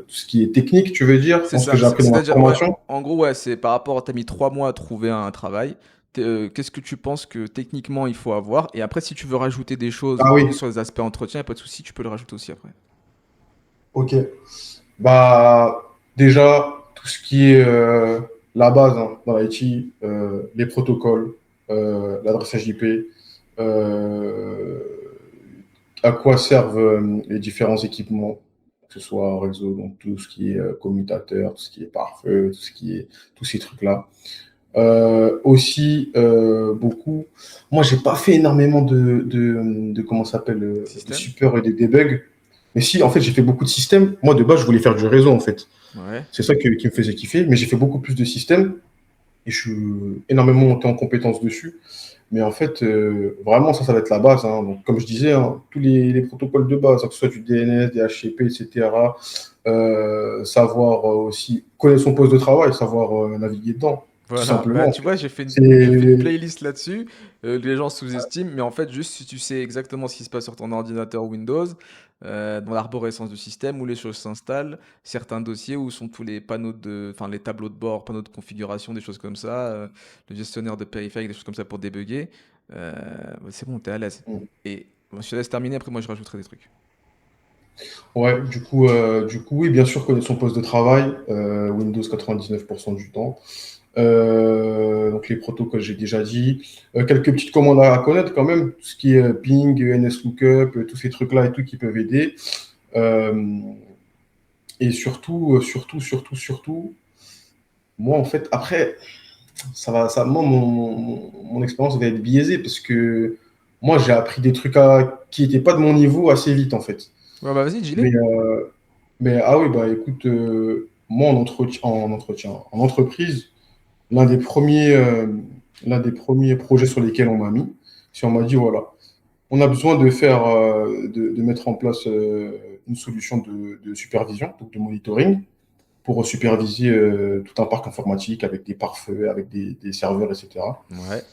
tout ce qui est technique, tu veux dire, C'est dans ce que ça, j'ai appris dans ma c'est-à-dire, ouais, formation. en gros, ouais, c'est par rapport, t'as mis 3 mois à trouver un travail. Qu'est-ce que tu penses que techniquement il faut avoir? Et après, si tu veux rajouter des choses Ah oui, plus sur les aspects entretien, y a pas de souci, tu peux le rajouter aussi après. ok. Bah, déjà, tout ce qui est la base hein, dans l'IT, les protocoles, l'adressage IP, euh, à quoi servent les différents équipements, que ce soit un réseau, donc tout ce qui est commutateur, tout ce qui est pare-feu, tout ce qui est tous ces trucs-là. Aussi, beaucoup. Moi, j'ai pas fait énormément de comment ça s'appelle, de Système? support et de debug. Mais si, en fait, j'ai fait beaucoup de systèmes. Moi, de base, je voulais faire du réseau, en fait. Ouais. C'est ça qui me faisait kiffer. Mais j'ai fait beaucoup plus de systèmes et je suis énormément monté en compétences dessus. Mais en fait, vraiment, ça va être la base. Hein. Donc, comme je disais, hein, tous les protocoles de base, hein, que ce soit du DNS, des HCP, etc. Savoir aussi connaître son poste de travail, savoir naviguer dedans, tout Voilà, bah simplement. En tu fait. vois, j'ai fait une C'est playlist là-dessus. Les gens sous-estiment, mais en fait, juste si tu sais exactement ce qui se passe sur ton ordinateur Windows, dans l'arborescence du système, où les choses s'installent, certains dossiers où sont tous les panneaux enfin les tableaux de bord, panneaux de configuration, des choses comme ça, le gestionnaire de périphériques, des choses comme ça pour débugger, bah, c'est bon, t'es à l'aise. Et bon, je te laisse terminer, après moi je rajouterai des trucs. ouais, du coup, oui, bien sûr, connaître son poste de travail, Windows 99% du temps. Donc les protocoles, j'ai déjà dit. Quelques petites commandes à connaître quand même, tout ce qui est ping, NSLOOKUP, tous ces trucs-là et tout qui peuvent aider. Euh, et surtout, surtout, moi en fait, après, moi, mon expérience va être biaisée parce que moi j'ai appris des trucs qui n'étaient pas de mon niveau assez vite en fait. Ouais, bah vas-y, Mais, dis-les. ah oui, bah écoute, moi en entreprise, l'un des premiers, euh, l'un des premiers projets sur lesquels on m'a mis, c'est on m'a dit voilà, on a besoin de faire, de mettre en place une solution de supervision, donc de monitoring, pour superviser tout un parc informatique avec des pare-feux, avec des serveurs, etc. Ouais,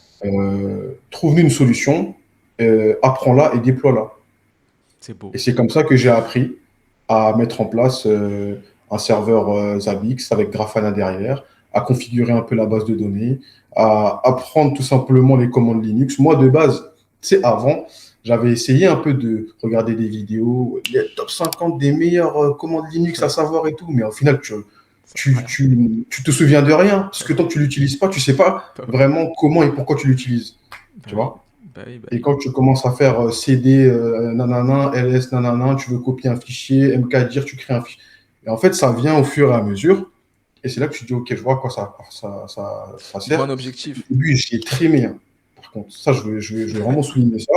Trouve-nous une solution, apprends-la et déploie-la. c'est beau. Et c'est comme ça que j'ai appris à mettre en place un serveur Zabbix avec Grafana derrière, à configurer un peu la base de données, à apprendre tout simplement les commandes Linux. Moi, de base, tu sais, avant, j'avais essayé un peu de regarder des vidéos, les top 50 des meilleures commandes Linux à savoir et tout, mais au final, Ça sert à rien. tu te souviens de rien. Parce que Bah tant que tu l'utilises pas, tu sais pas bah oui. vraiment comment et pourquoi tu l'utilises. Bah Tu oui. vois? Bah oui, bah Et oui. quand tu commences à faire CD, nanana, LS, nanana, tu veux copier un fichier, MKDIR, tu crées un fichier. Et en fait, ça vient au fur et à mesure. Et c'est là que tu te dis, OK, je vois à quoi ça Il faut un sert. Au objectif. début, j'y ai trimé, hein. Par contre, ça, je vais vraiment souligner ça.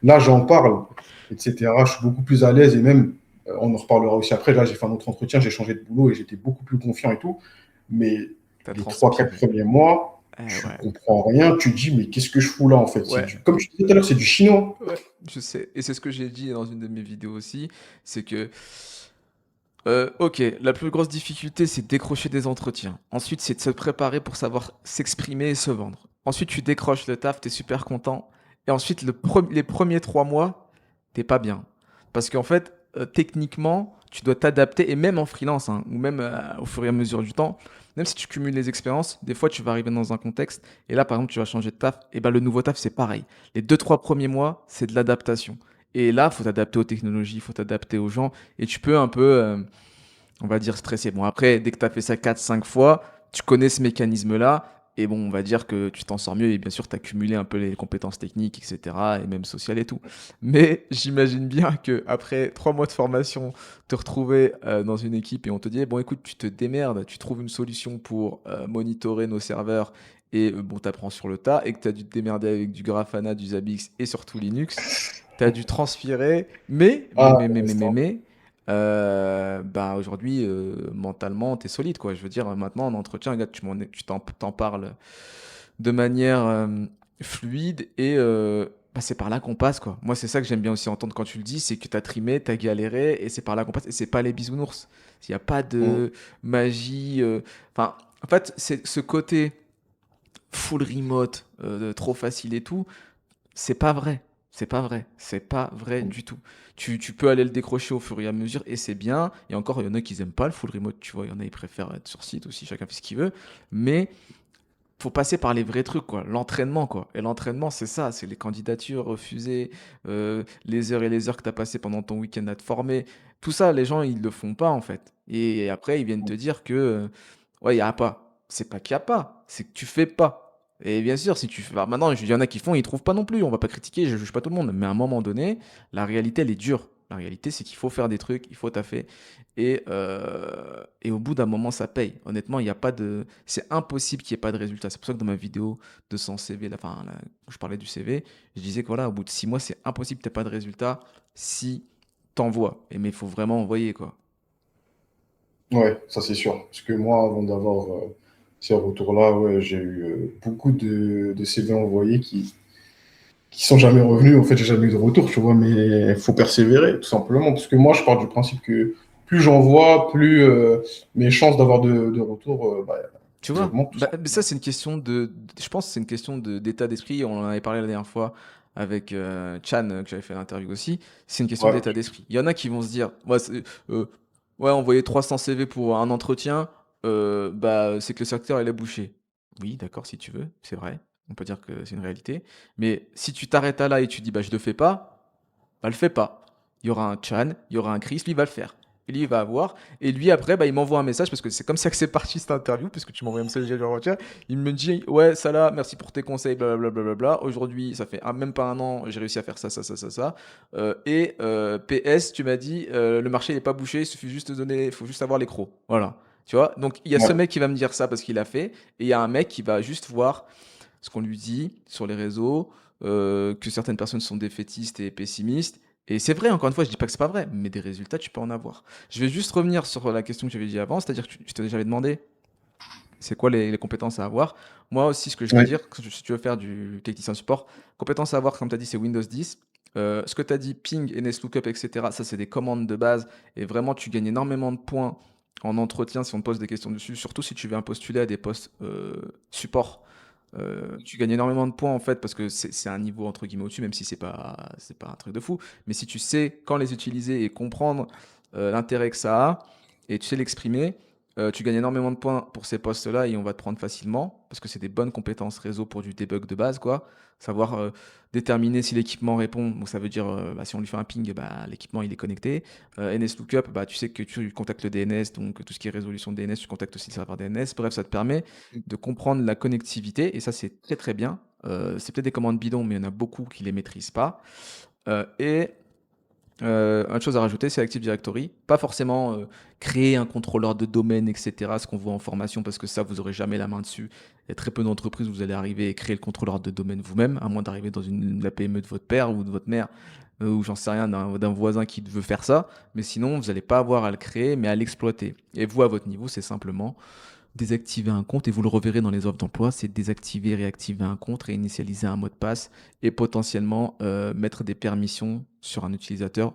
Là, j'en parle, etc. Je suis beaucoup plus à l'aise et même, on en reparlera aussi après. Là, j'ai fait un autre entretien, j'ai changé de boulot et j'étais beaucoup plus confiant et tout. Mais T'as les 3 4 transpiré. premiers mois, Eh tu ouais. comprends rien. Tu te dis, mais qu'est-ce que je fous là, en fait? Ouais. Comme tu disais tout à l'heure, c'est du chinois. Ouais, je sais. Et c'est ce que j'ai dit dans une de mes vidéos aussi, c'est que, OK, la plus grosse difficulté, c'est de décrocher des entretiens. Ensuite, c'est de se préparer pour savoir s'exprimer et se vendre. Ensuite, tu décroches le taf, tu es super content et ensuite les premiers 3 mois, tu pas bien. Parce qu'en fait, techniquement, tu dois t'adapter et même en freelance, hein, ou même, au fur et à mesure du temps, même si tu cumules les expériences, des fois, tu vas arriver dans un contexte et là, par exemple, tu vas changer de taf et ben le nouveau taf, c'est pareil. Les 2 3 premiers mois, c'est de l'adaptation et là, faut t'adapter aux technologies, faut t'adapter aux gens et tu peux un peu, on va dire stresser. Bon, après, dès que tu as fait ça 4 5 fois, tu connais ce mécanisme-là. Et bon, on va dire que tu t'en sors mieux. Et bien sûr, tu as cumulé un peu les compétences techniques, etc. Et même sociales et tout. Mais j'imagine bien qu'après 3 mois de formation, te retrouver dans une équipe et on te dit, bon, écoute, tu te démerdes, tu trouves une solution pour monitorer nos serveurs. Et bon, tu apprends sur le tas. Et que tu as dû te démerder avec du Grafana, du Zabbix et surtout Linux. Tu as dû transpirer. Ah, laisse Bah, aujourd'hui, mentalement, tu es solide, quoi. Je veux dire, maintenant, en entretien, regarde, tu t'en parles de manière fluide et bah, c'est par là qu'on passe, quoi. Moi, c'est ça que j'aime bien aussi entendre quand tu le dis, c'est que tu as trimé, tu as galéré et c'est par là qu'on passe. Et c'est pas les bisounours. Il n'y a pas Mm. de magie. Enfin, en fait, c'est ce côté full remote, trop facile et tout. C'est pas vrai. C'est pas vrai. C'est pas vrai du tout. Tu peux aller le décrocher au fur et à mesure et c'est bien. Et encore, il y en a qui aiment pas le full remote, tu vois. Il y en a qui préfèrent être sur site aussi, chacun fait ce qu'il veut. Mais faut passer par les vrais trucs, quoi. L'entraînement, quoi. Et l'entraînement, c'est ça. C'est les candidatures refusées, les heures et les heures que tu as passées pendant ton week-end à te former. Tout ça, les gens, ils le font pas, en fait. Et après, ils viennent te dire que, ouais, il y a pas. C'est pas qu'il y a pas, c'est que tu fais pas. Et bien sûr, si tu fais. Bah, maintenant, il y en a qui font, ils trouvent pas non plus. On va pas critiquer, je juge pas tout le monde. Mais à un moment donné, la réalité, elle est dure. La réalité, c'est qu'il faut faire des trucs, il faut taffer. Et au bout d'un moment, ça paye. Honnêtement, il y a pas de. C'est impossible qu'il n'y ait pas de résultat. C'est pour ça que dans ma vidéo de 100 CV, là, enfin, là, où je parlais du CV, je disais que voilà, au bout de 6 mois, c'est impossible que tu n'aies pas de résultat si t'envoies. Mais il faut vraiment envoyer, quoi. Ouais, ça c'est sûr. Parce que moi, avant d'avoir ces retours-là, ouais, j'ai eu beaucoup de CV envoyés qui sont jamais revenus. En fait, j'ai jamais eu de retour, tu vois, mais il faut persévérer, tout simplement. Parce que moi, je pars du principe que plus j'envoie, plus mes chances d'avoir de retour, bah, Tu elles vois? augmentent, tout Bah, mais simplement. ça, c'est une question je pense que c'est une question d'état d'esprit. On en avait parlé la dernière fois avec Chan, que j'avais fait l'interview aussi. C'est une question Ouais, d'état d'esprit. Il y en a qui vont se dire, ouais, ouais, envoyer 300 CV pour un entretien, bah, c'est que le secteur, il est bouché. Oui, d'accord, si tu veux, c'est vrai. On peut dire que c'est une réalité. Mais si tu t'arrêtes à là et tu dis, bah, je le fais pas, bah, le fais pas. Il y aura un Chan, il y aura un Chris, lui, il va le faire. Et lui, il va avoir. Et lui, après, bah, il m'envoie un message parce que c'est comme ça que c'est parti cette interview, puisque tu m'envoies un message, j'ai retiens. Il me dit, ouais, Salah, merci pour tes conseils, blablabla. Bla, bla, bla, bla. Aujourd'hui, ça fait même pas un an, j'ai réussi à faire ça, ça, ça, ça, ça. PS, tu m'as dit, le marché n'est pas bouché, il suffit juste de donner, il faut juste avoir les crocs. Voilà. Tu vois? Donc, il y a ce ouais, mec qui va me dire ça parce qu'il a fait. Et il y a un mec qui va juste voir ce qu'on lui dit sur les réseaux, que certaines personnes sont défaitistes et pessimistes. Et c'est vrai, encore une fois, je dis pas que c'est pas vrai, mais des résultats, tu peux en avoir. Je vais juste revenir sur la question que j'avais dit avant, c'est-à-dire que j'avais demandé c'est quoi les compétences à avoir. Moi aussi, ce que je vais te ouais, dire, si tu veux faire du technicien support, compétences à avoir, comme tu as dit, c'est Windows 10. Ce que tu as dit, ping, NSLOOKUP, etc., ça, c'est des commandes de base. Et vraiment, tu gagnes énormément de points en entretien si on te pose des questions dessus, surtout si tu veux postuler à des postes support. Tu gagnes énormément de points en fait parce que c'est un niveau entre guillemets au-dessus, même si c'est pas un truc de fou. Mais si tu sais quand les utiliser et comprendre l'intérêt que ça a et tu sais l'exprimer, Tu gagnes énormément de points pour ces postes-là et on va te prendre facilement parce que c'est des bonnes compétences réseau pour du debug de base, quoi. Savoir déterminer si l'équipement répond, donc ça veut dire bah, si on lui fait un ping, bah, l'équipement il est connecté. NSLookup, bah, tu sais que tu contactes le DNS, donc tout ce qui est résolution de DNS, tu contactes aussi le serveur DNS. Bref, ça te permet de comprendre la connectivité et ça c'est très très bien. C'est peut-être des commandes bidons, mais il y en a beaucoup qui les maîtrisent pas. Et une chose à rajouter, c'est Active Directory. Pas forcément créer un contrôleur de domaine, etc. Ce qu'on voit en formation, parce que ça, vous n'aurez jamais la main dessus. Il y a très peu d'entreprises où vous allez arriver et créer le contrôleur de domaine vous-même, à moins d'arriver dans la PME de votre père ou de votre mère, ou j'en sais rien, d'un voisin qui veut faire ça. Mais sinon, vous n'allez pas avoir à le créer, mais à l'exploiter. Et vous, à votre niveau, c'est simplement désactiver un compte, et vous le reverrez dans les offres d'emploi, c'est désactiver, réactiver un compte, réinitialiser un mot de passe et potentiellement mettre des permissions sur un utilisateur,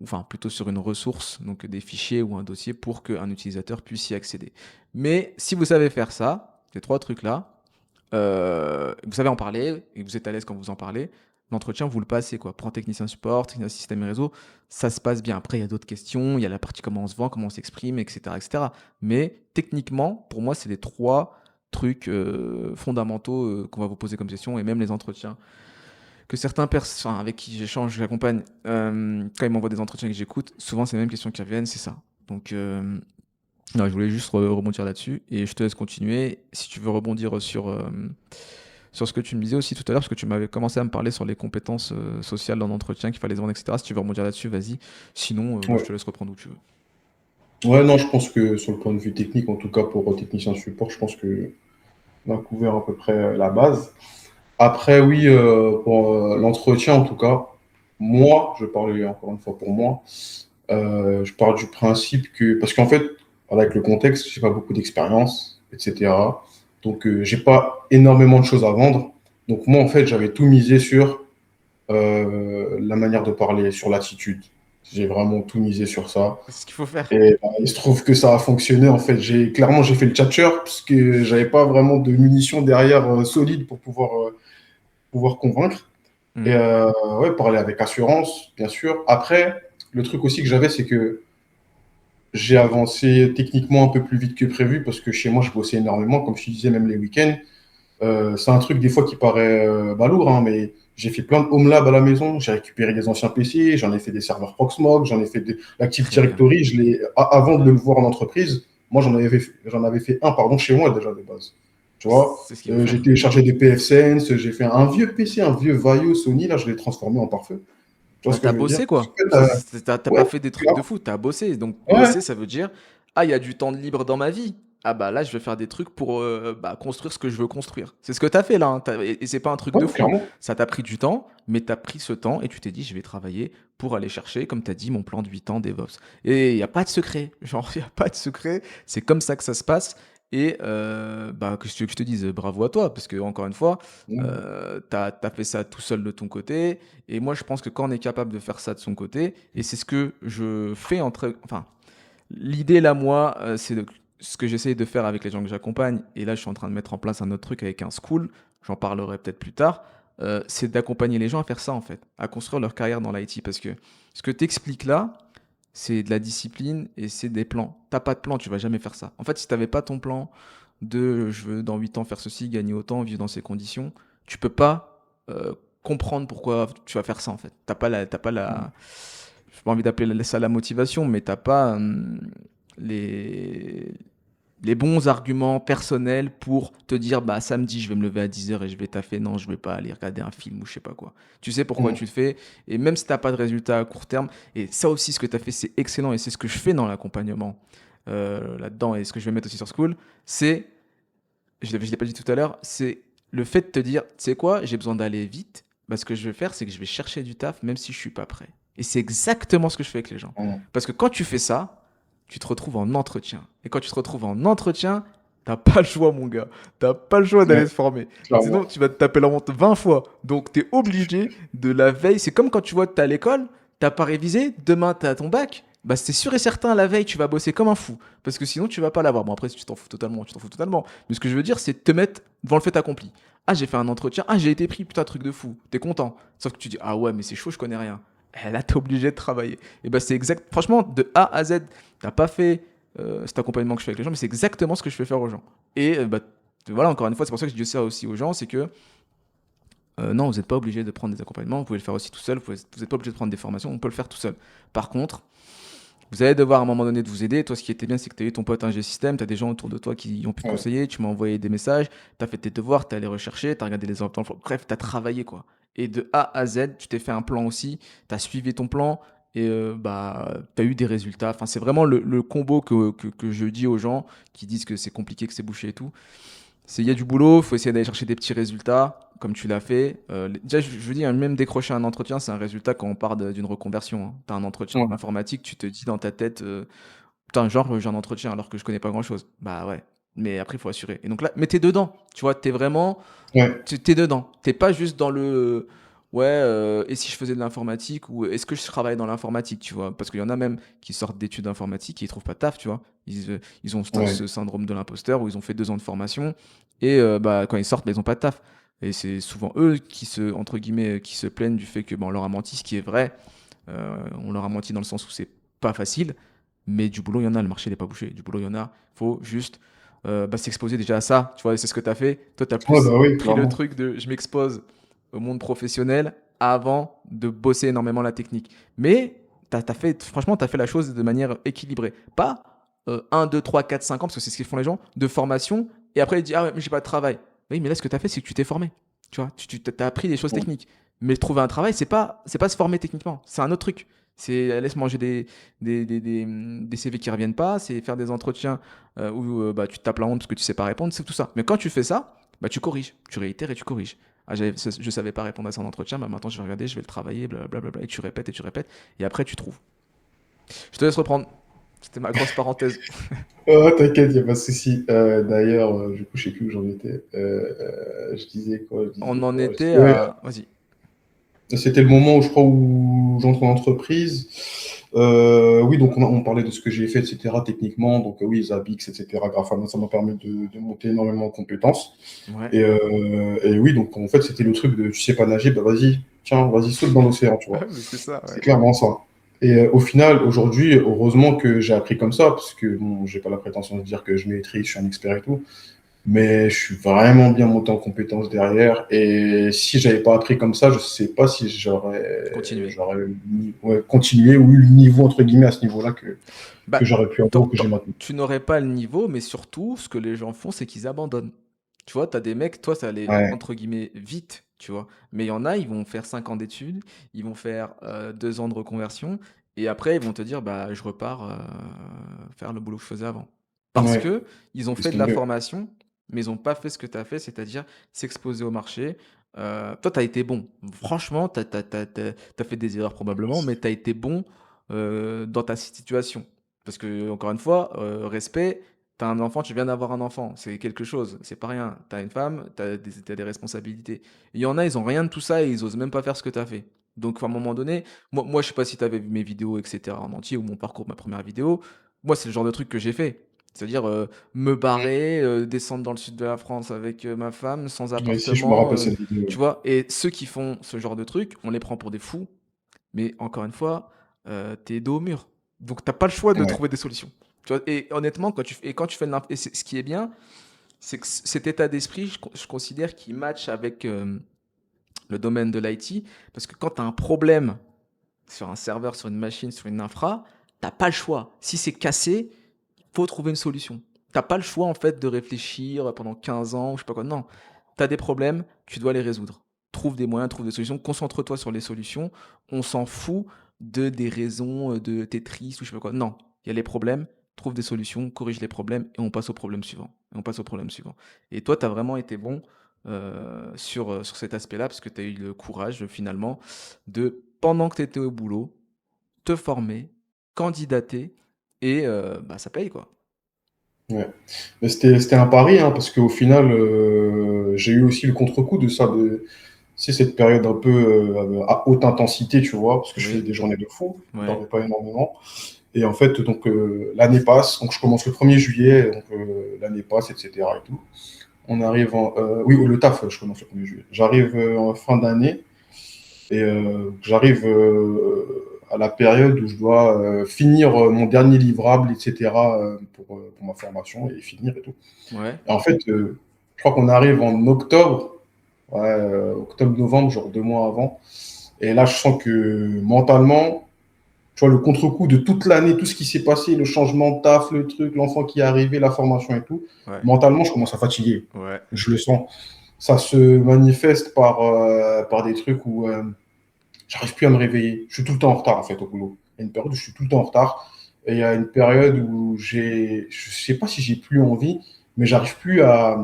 enfin plutôt sur une ressource, donc des fichiers ou un dossier pour qu'un utilisateur puisse y accéder. Mais si vous savez faire ça, ces trois trucs-là, vous savez en parler et vous êtes à l'aise quand vous en parlez, l'entretien, vous le passez, quoi. Pour un technicien support, technicien système et réseau, ça se passe bien. Après, il y a d'autres questions, il y a la partie comment on se vend, comment on s'exprime, etc., etc. Mais techniquement, pour moi, c'est les trois trucs fondamentaux qu'on va vous poser comme question et même les entretiens que certains personnes avec qui j'échange, j'accompagne, quand ils m'envoient des entretiens que j'écoute, souvent c'est les mêmes questions qui reviennent, c'est ça. Donc, non, je voulais juste rebondir là-dessus et je te laisse continuer. Si tu veux rebondir sur ce que tu me disais aussi tout à l'heure, parce que tu m'avais commencé à me parler sur les compétences sociales dans l'entretien, qu'il fallait se vendre, etc. Si tu veux rebondir là-dessus, vas-y. Sinon, moi, je Ouais. te laisse reprendre où tu veux. Ouais, non, je pense que sur le point de vue technique, en tout cas pour technicien support, je pense que on a couvert à peu près la base. Après, oui, pour l'entretien, en tout cas, moi, je parlais encore une fois pour moi, je pars du principe que, parce qu'en fait, voilà, avec le contexte, j'ai pas beaucoup d'expérience, etc. Donc, j'ai pas énormément de choses à vendre. Donc, moi, en fait, j'avais tout misé sur la manière de parler, sur l'attitude. J'ai vraiment tout misé sur ça. C'est ce qu'il faut faire. Et bah, il se trouve que ça a fonctionné. En fait, clairement, j'ai fait le tchatcheur parce que j'avais pas vraiment de munitions derrière solides pour pouvoir convaincre. Et Mm. ouais, parler avec assurance, bien sûr. Après, le truc aussi que j'avais, c'est que j'ai avancé techniquement un peu plus vite que prévu parce que chez moi, je bossais énormément, comme je te disais, même les week-ends. C'est un truc des fois qui paraît balourd, hein, mais j'ai fait plein de home lab à la maison. J'ai récupéré des anciens PC, j'en ai fait des serveurs Proxmox, j'en ai fait de l'Active Très bien. Directory. Avant de le voir en entreprise, moi j'en avais fait un pardon, chez moi déjà de base. Tu vois, C'est ce qu'il faut j'ai faire. téléchargé des PFSense, j'ai fait un vieux PC, un vieux Vaio Sony, là je l'ai transformé en pare-feu. Tu vois Bah, ce que t'as je veux dire? bossé, Parce quoi. que, T'as ouais, pas fait des trucs de clairement. fou, t'as bossé. Donc, Ouais, bosser, ça veut dire, ah, il y a du temps de libre dans ma vie. Ah bah là, je vais faire des trucs pour bah, construire ce que je veux construire. C'est ce que t'as fait là, hein. Et c'est pas un truc de ouais, fou. clairement. Ça t'a pris du temps, mais t'as pris ce temps et tu t'es dit, je vais travailler pour aller chercher, comme t'as dit, mon plan de 8 ans DevOps. Et il n'y a pas de secret. Genre, il n'y a pas de secret. C'est comme ça que ça se passe. Et bah, que je te dise, bravo à toi, parce que encore une fois, Mm. t'as fait ça tout seul de ton côté. Et moi, je pense que quand on est capable de faire ça de son côté, et c'est ce que je fais enfin, l'idée là, moi, ce que j'essaye de faire avec les gens que j'accompagne. Et là, je suis en train de mettre en place un autre truc avec un school. J'en parlerai peut-être plus tard. C'est d'accompagner les gens à faire ça, en fait, à construire leur carrière dans l'IT. Parce que ce que tu expliques là, c'est de la discipline et c'est des plans. T'as pas de plan, tu vas jamais faire ça. En fait, si t'avais pas ton plan de je veux dans 8 ans faire ceci, gagner autant, vivre dans ces conditions, tu peux pas comprendre pourquoi tu vas faire ça en fait. T'as pas Mm. la, j'ai pas envie d'appeler ça la motivation, mais t'as pas les, les bons arguments personnels pour te dire bah samedi je vais me lever à 10 heures et je vais taffer. Non, je vais pas aller regarder un film ou je sais pas quoi. Tu sais pourquoi Mm. tu le fais et même si t'as pas de résultat à court terme, et ça aussi ce que tu as fait c'est excellent et c'est ce que je fais dans l'accompagnement là-dedans et ce que je vais mettre aussi sur School, c'est je l'ai pas dit tout à l'heure, c'est le fait de te dire, tu sais quoi, j'ai besoin d'aller vite. Bah, ce que je vais faire, c'est que je vais chercher du taf même si je suis pas prêt. Et c'est exactement ce que je fais avec les gens. Mm. Parce que quand tu fais ça, tu te retrouves en entretien. Et quand tu te retrouves en entretien, t'as pas le choix, mon gars. T'as pas le choix d'aller Ouais, se former. clairement. Sinon, tu vas te taper la honte 20 fois. Donc, t'es obligé de la veille. C'est comme quand tu vois que t'es à l'école, t'as pas révisé, demain t'as ton bac. Bah, c'est sûr et certain, la veille, tu vas bosser comme un fou. Parce que sinon, tu vas pas l'avoir. Bon, après, si tu t'en fous totalement, tu t'en fous totalement. Mais ce que je veux dire, c'est te mettre devant le fait accompli. Ah, j'ai fait un entretien. Ah, j'ai été pris. Putain, truc de fou. T'es content. Sauf que tu dis, ah ouais, mais c'est chaud, je connais rien. Et là, t'es obligé de travailler. Et bah, c'est exact. Franchement, de A à Z, t'as pas fait. cet accompagnement que je fais avec les gens, mais c'est exactement ce que je fais faire aux gens. Et bah, voilà, encore une fois, c'est pour ça que je dis ça aussi aux gens, c'est que non, vous n'êtes pas obligé de prendre des accompagnements, vous pouvez le faire aussi tout seul, vous n'êtes pas obligé de prendre des formations, on peut le faire tout seul. Par contre, vous allez devoir à un moment donné de vous aider. Toi, ce qui était bien, c'est que tu as eu ton pote ingé système, tu as des gens autour de toi qui ont pu te Ouais, conseiller, tu m'as envoyé des messages, tu as fait tes devoirs, tu es allé rechercher, tu as regardé les offres d'emploi. Bref, tu as travaillé quoi. Et de A à Z, tu t'es fait un plan aussi, tu as suivi ton plan et bah, tu as eu des résultats. Enfin, c'est vraiment le combo que je dis aux gens qui disent que c'est compliqué, que c'est bouché et tout. C'est il y a du boulot, il faut essayer d'aller chercher des petits résultats, comme tu l'as fait. Déjà, je veux dire, même décrocher un entretien, c'est un résultat quand on part d'une reconversion, hein. Tu as un entretien en ouais, informatique, tu te dis dans ta tête, putain, genre, j'ai un entretien alors que je connais pas grand-chose. Bah ouais, mais après, il faut assurer. Et donc là, mais t'es dedans, tu vois, t'es vraiment, ouais, t'es dedans. T'es pas juste dans le, ouais, et si je faisais de l'informatique ou est-ce que je travaille dans l'informatique, tu vois, parce qu'il y en a même qui sortent d'études d'informatique et ils trouvent pas de taf, tu vois. Ils ont ouais, ce syndrome de l'imposteur où ils ont fait 2 ans de formation et bah, quand ils sortent, bah, ils ont pas de taf. Et c'est souvent eux qui se, entre guillemets, qui se plaignent du fait que, bon, on leur a menti, ce qui est vrai. On leur a menti dans le sens où c'est pas facile, mais du boulot, il y en a, le marché n'est pas bouché. Du boulot, il y en a. Faut juste bah, s'exposer déjà à ça. Tu vois, et c'est ce que tu as fait. Toi, tu as ouais, plus bah oui, pris le clairement. truc de je m'expose au monde professionnel avant de bosser énormément la technique. Mais fait, franchement, tu as fait la chose de manière équilibrée. Pas 1, 2, 3, 4, 5 ans, parce que c'est ce qu'ils font les gens, de formation, et après, ils disent ah ouais, mais j'ai pas de travail. Oui, mais là, ce que tu as fait, c'est que tu t'es formé. Tu vois, tu as appris des choses Ouais, techniques. Mais trouver un travail, c'est pas se former techniquement. C'est un autre truc. C'est laisse manger des CV qui reviennent pas, c'est faire des entretiens où bah, tu te tapes la honte parce que tu sais pas répondre, c'est tout ça. Mais quand tu fais ça, bah, tu corriges, tu réitères et tu corriges. Ah, je savais pas répondre à ça en entretien, bah, maintenant je vais regarder, je vais le travailler, blablabla, et tu répètes, et après tu trouves. Je te laisse reprendre. C'était ma grosse parenthèse. oh, t'inquiète, y a pas de souci. D'ailleurs, du coup, je sais plus où j'en étais. Je disais quoi, je On disais en quoi. était Ouais, à. Vas-y. c'était le moment où je crois où j'entre en entreprise. Oui, donc on parlait de ce que j'ai fait, etc. techniquement. Donc oui, Zabbix, etc. Grafana, ça m'a permis de monter énormément en compétences. Ouais. Et oui, donc en fait, c'était le truc de tu sais pas nager, bah vas-y, tiens, vas-y, saute dans l'océan, tu vois. Ouais, mais c'est ça, C'est ouais. clairement ça. Et au final, aujourd'hui, heureusement que j'ai appris comme ça, parce que bon, j'ai pas la prétention de dire que je maîtrise, je suis un expert et tout, mais je suis vraiment bien monté en compétences derrière. Et si j'avais pas appris comme ça, je sais pas si Continuer. ouais, continué ou eu le niveau entre guillemets à ce niveau-là que Bah, j'aurais pu avoir ou que j'ai maintenant. tu n'aurais pas le niveau, mais surtout, ce que les gens font, c'est qu'ils abandonnent. Tu vois, tu as des mecs, toi, ça allait Ouais, entre guillemets vite, tu vois. Mais il y en a, ils vont faire 5 ans d'études, ils vont faire 2 ans de reconversion, et après, ils vont te dire, bah, je repars faire le boulot que je faisais avant. Parce ouais, que ils ont laisse fait de la tomber. formation, mais ils n'ont pas fait ce que tu as fait, c'est-à-dire s'exposer au marché. Toi, tu as été bon. Franchement, tu as fait des erreurs probablement, mais tu as été bon dans ta situation. Parce que, encore une fois, respect, t'as un enfant, tu viens d'avoir un enfant, c'est quelque chose, c'est pas rien. T'as une femme, t'as des responsabilités. Il y en a, ils ont rien de tout ça et ils osent même pas faire ce que t'as fait. Donc, à un moment donné, moi je sais pas si t'avais vu mes vidéos, etc. en entier ou mon parcours, ma première vidéo. Moi, c'est le genre de truc que j'ai fait. C'est-à-dire me barrer, descendre dans le sud de la France avec ma femme, sans Ouais, si je me appartement, rappelle cette vidéo. tu vois. Et ceux qui font ce genre de truc, on les prend pour des fous. Mais encore une fois, tu dos au mur. Donc tu pas le choix de Ouais, trouver des solutions. Tu vois? Et honnêtement, quand tu fais de et ce qui est bien, c'est que cet état d'esprit, je considère qu'il match avec, le domaine de l'IT. Parce que quand tu as un problème sur un serveur, sur une machine, sur une infra, t'as pas le choix. Si c'est cassé, faut trouver une solution. T'as pas le choix en fait de réfléchir pendant 15 ans, ou je sais pas quoi. Non, tu as des problèmes, tu dois les résoudre. Trouve des moyens, trouve des solutions, concentre-toi sur les solutions. On s'en fout des raisons de t'es triste ou je sais pas quoi. Non, il y a les problèmes, trouve des solutions, corrige les problèmes et on passe au problème suivant. Et on passe au problème suivant. Et toi, tu as vraiment été bon sur cet aspect-là parce que tu as eu le courage finalement de, pendant que tu étais au boulot, te former, candidater et bah, ça paye quoi. ouais. Mais c'était un pari, hein, parce qu'au final, j'ai eu aussi le contre-coup de ça, c'est cette période un peu à haute intensité, tu vois, parce que je faisais Oui, des journées de fou, je ouais, dormais pas énormément. Et en fait, donc l'année passe, donc je commence le 1er juillet, donc l'année passe, etc. et tout. On arrive oui, le taf, je commence le 1er juillet. J'arrive en fin d'année et j'arrive à la période où je dois finir mon dernier livrable, etc., pour ma formation et finir et tout. Ouais. Et en fait, je crois qu'on arrive en octobre, ouais, octobre-novembre, genre 2 mois avant. Et là, je sens que mentalement, tu vois, le contre-coup de toute l'année, tout ce qui s'est passé, le changement de taf, le truc, l'enfant qui est arrivé, la formation et tout, Ouais. mentalement, je commence à fatiguer. Ouais. Je le sens. Ça se manifeste par des trucs où j'arrive plus à me réveiller. Je suis tout le temps en retard, en fait, au boulot. Il y a une période où je suis tout le temps en retard. Et il y a une période où je sais pas si j'ai plus envie, mais j'arrive plus à,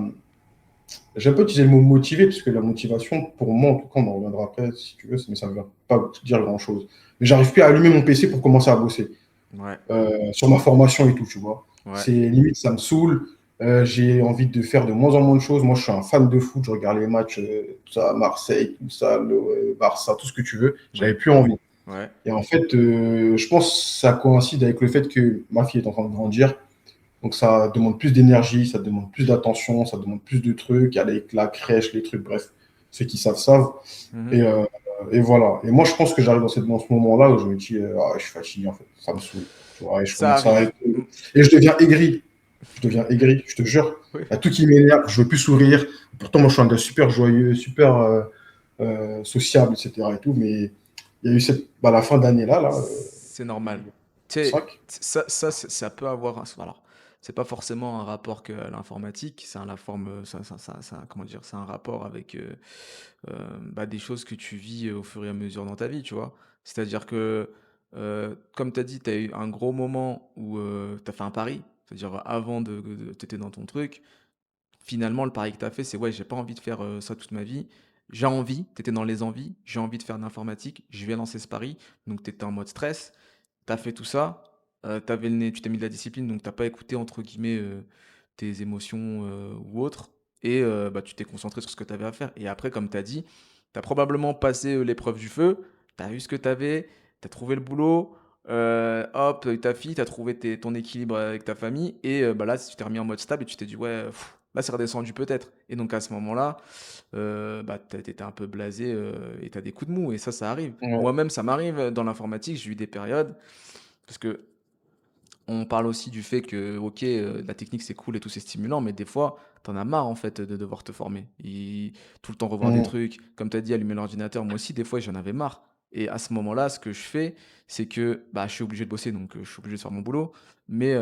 j'aime pas utiliser le mot motiver, parce que la motivation, pour moi, en tout cas, on en reviendra après, si tu veux, mais ça ne veut pas dire grand-chose. Mais j'arrive plus à allumer mon PC pour commencer à bosser Ouais. sur ma formation et tout, tu vois. Ouais. C'est limite, ça me saoule. J'ai envie de faire de moins en moins de choses. Moi, je suis un fan de foot, je regarde les matchs, tout ça, Marseille, tout ça, le Barça, tout ce que tu veux. Ouais. J'avais plus envie. Ouais. Et en fait, je pense que ça coïncide avec le fait que ma fille est en train de grandir. Donc, ça demande plus d'énergie, ça demande plus d'attention, ça demande plus de trucs. Avec la crèche, les trucs, bref. Ceux qui savent, savent. Et, Mhm. euh, et voilà. Et moi, je pense que j'arrive dans ce moment-là où je me dis, ah, je suis fatigué, en fait. Ça me saoule. Tu vois, et je Ça commence à arrive. être... Et je deviens aigri. Je deviens aigri, je te jure. Oui. Il y a tout qui m'énerve, je veux plus sourire. Pourtant, moi, je suis un gars super joyeux, super sociable, etc. Et tout. Mais il y a eu la fin d'année là, C'est normal. Tu sais, 5. ça peut avoir alors, c'est pas forcément un rapport que l'informatique, c'est un la forme, comment dire? C'est un rapport avec, bah, des choses que tu vis, au fur et à mesure dans ta vie, tu vois? C'est-à-dire que, comme tu as dit, tu as eu un gros moment où, tu as fait un pari, c'est-à-dire avant de tu étais dans ton truc. Finalement, le pari que tu as fait, c'est: «Ouais, j'ai pas envie de faire, ça toute ma vie». J'ai envie, tu étais dans les envies, j'ai envie de faire de l'informatique, je vais lancer ce pari. Donc tu étais en mode stress, tu as fait tout ça, tu le nez tu t'es mis de la discipline, donc tu pas «écouté» entre guillemets, tes émotions, ou autres et bah, tu t'es concentré sur ce que tu avais à faire et après comme tu as dit, tu as probablement passé, l'épreuve du feu, tu as eu ce que tu avais, tu as trouvé le boulot, hop, ta fille, tu as trouvé ton équilibre avec ta famille et bah, là, tu t'es remis en mode stable et tu t'es dit: «Ouais, là, c'est redescendu peut-être» et donc à ce moment-là, bah, tu étais un peu blasé, et tu as des coups de mou et ça arrive. Ouais, Moi-même, ça m'arrive, dans l'informatique, j'ai eu des périodes parce que on parle aussi du fait que, OK, la technique, c'est cool et tout, c'est stimulant, mais des fois, t'en as marre, en fait, de devoir te former. Tout le temps revoir des mm, trucs. Comme tu as dit, allumer l'ordinateur, moi aussi, des fois, j'en avais marre. Et à ce moment-là, ce que je fais, c'est que, bah, je suis obligé de bosser, donc je suis obligé de faire mon boulot. Mais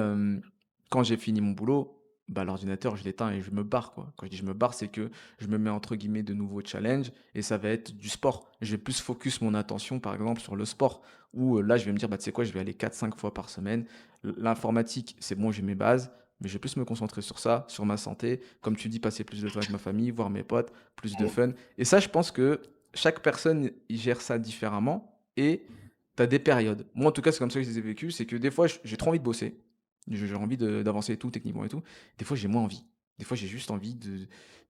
quand j'ai fini mon boulot, bah, l'ordinateur, je l'éteins et je me barre, quoi. Quand je dis je me barre, c'est que je me mets, entre guillemets, de nouveaux challenges et ça va être du sport. Je vais plus focus mon attention, par exemple, sur le sport, où là, je vais me dire, bah, tu sais quoi, je vais aller 4 5 fois par semaine. L'informatique, c'est bon, j'ai mes bases, mais je vais plus me concentrer sur ça, sur ma santé. Comme tu dis, passer plus de temps avec ma famille, voir mes potes, plus de fun. Et ça, je pense que chaque personne, il gère ça différemment et tu as des périodes. Moi, en tout cas, c'est comme ça que je les ai vécues. C'est que des fois, j'ai trop envie de bosser. J'ai envie d'avancer et tout, techniquement et tout. Des fois, j'ai moins envie. Des fois, j'ai juste envie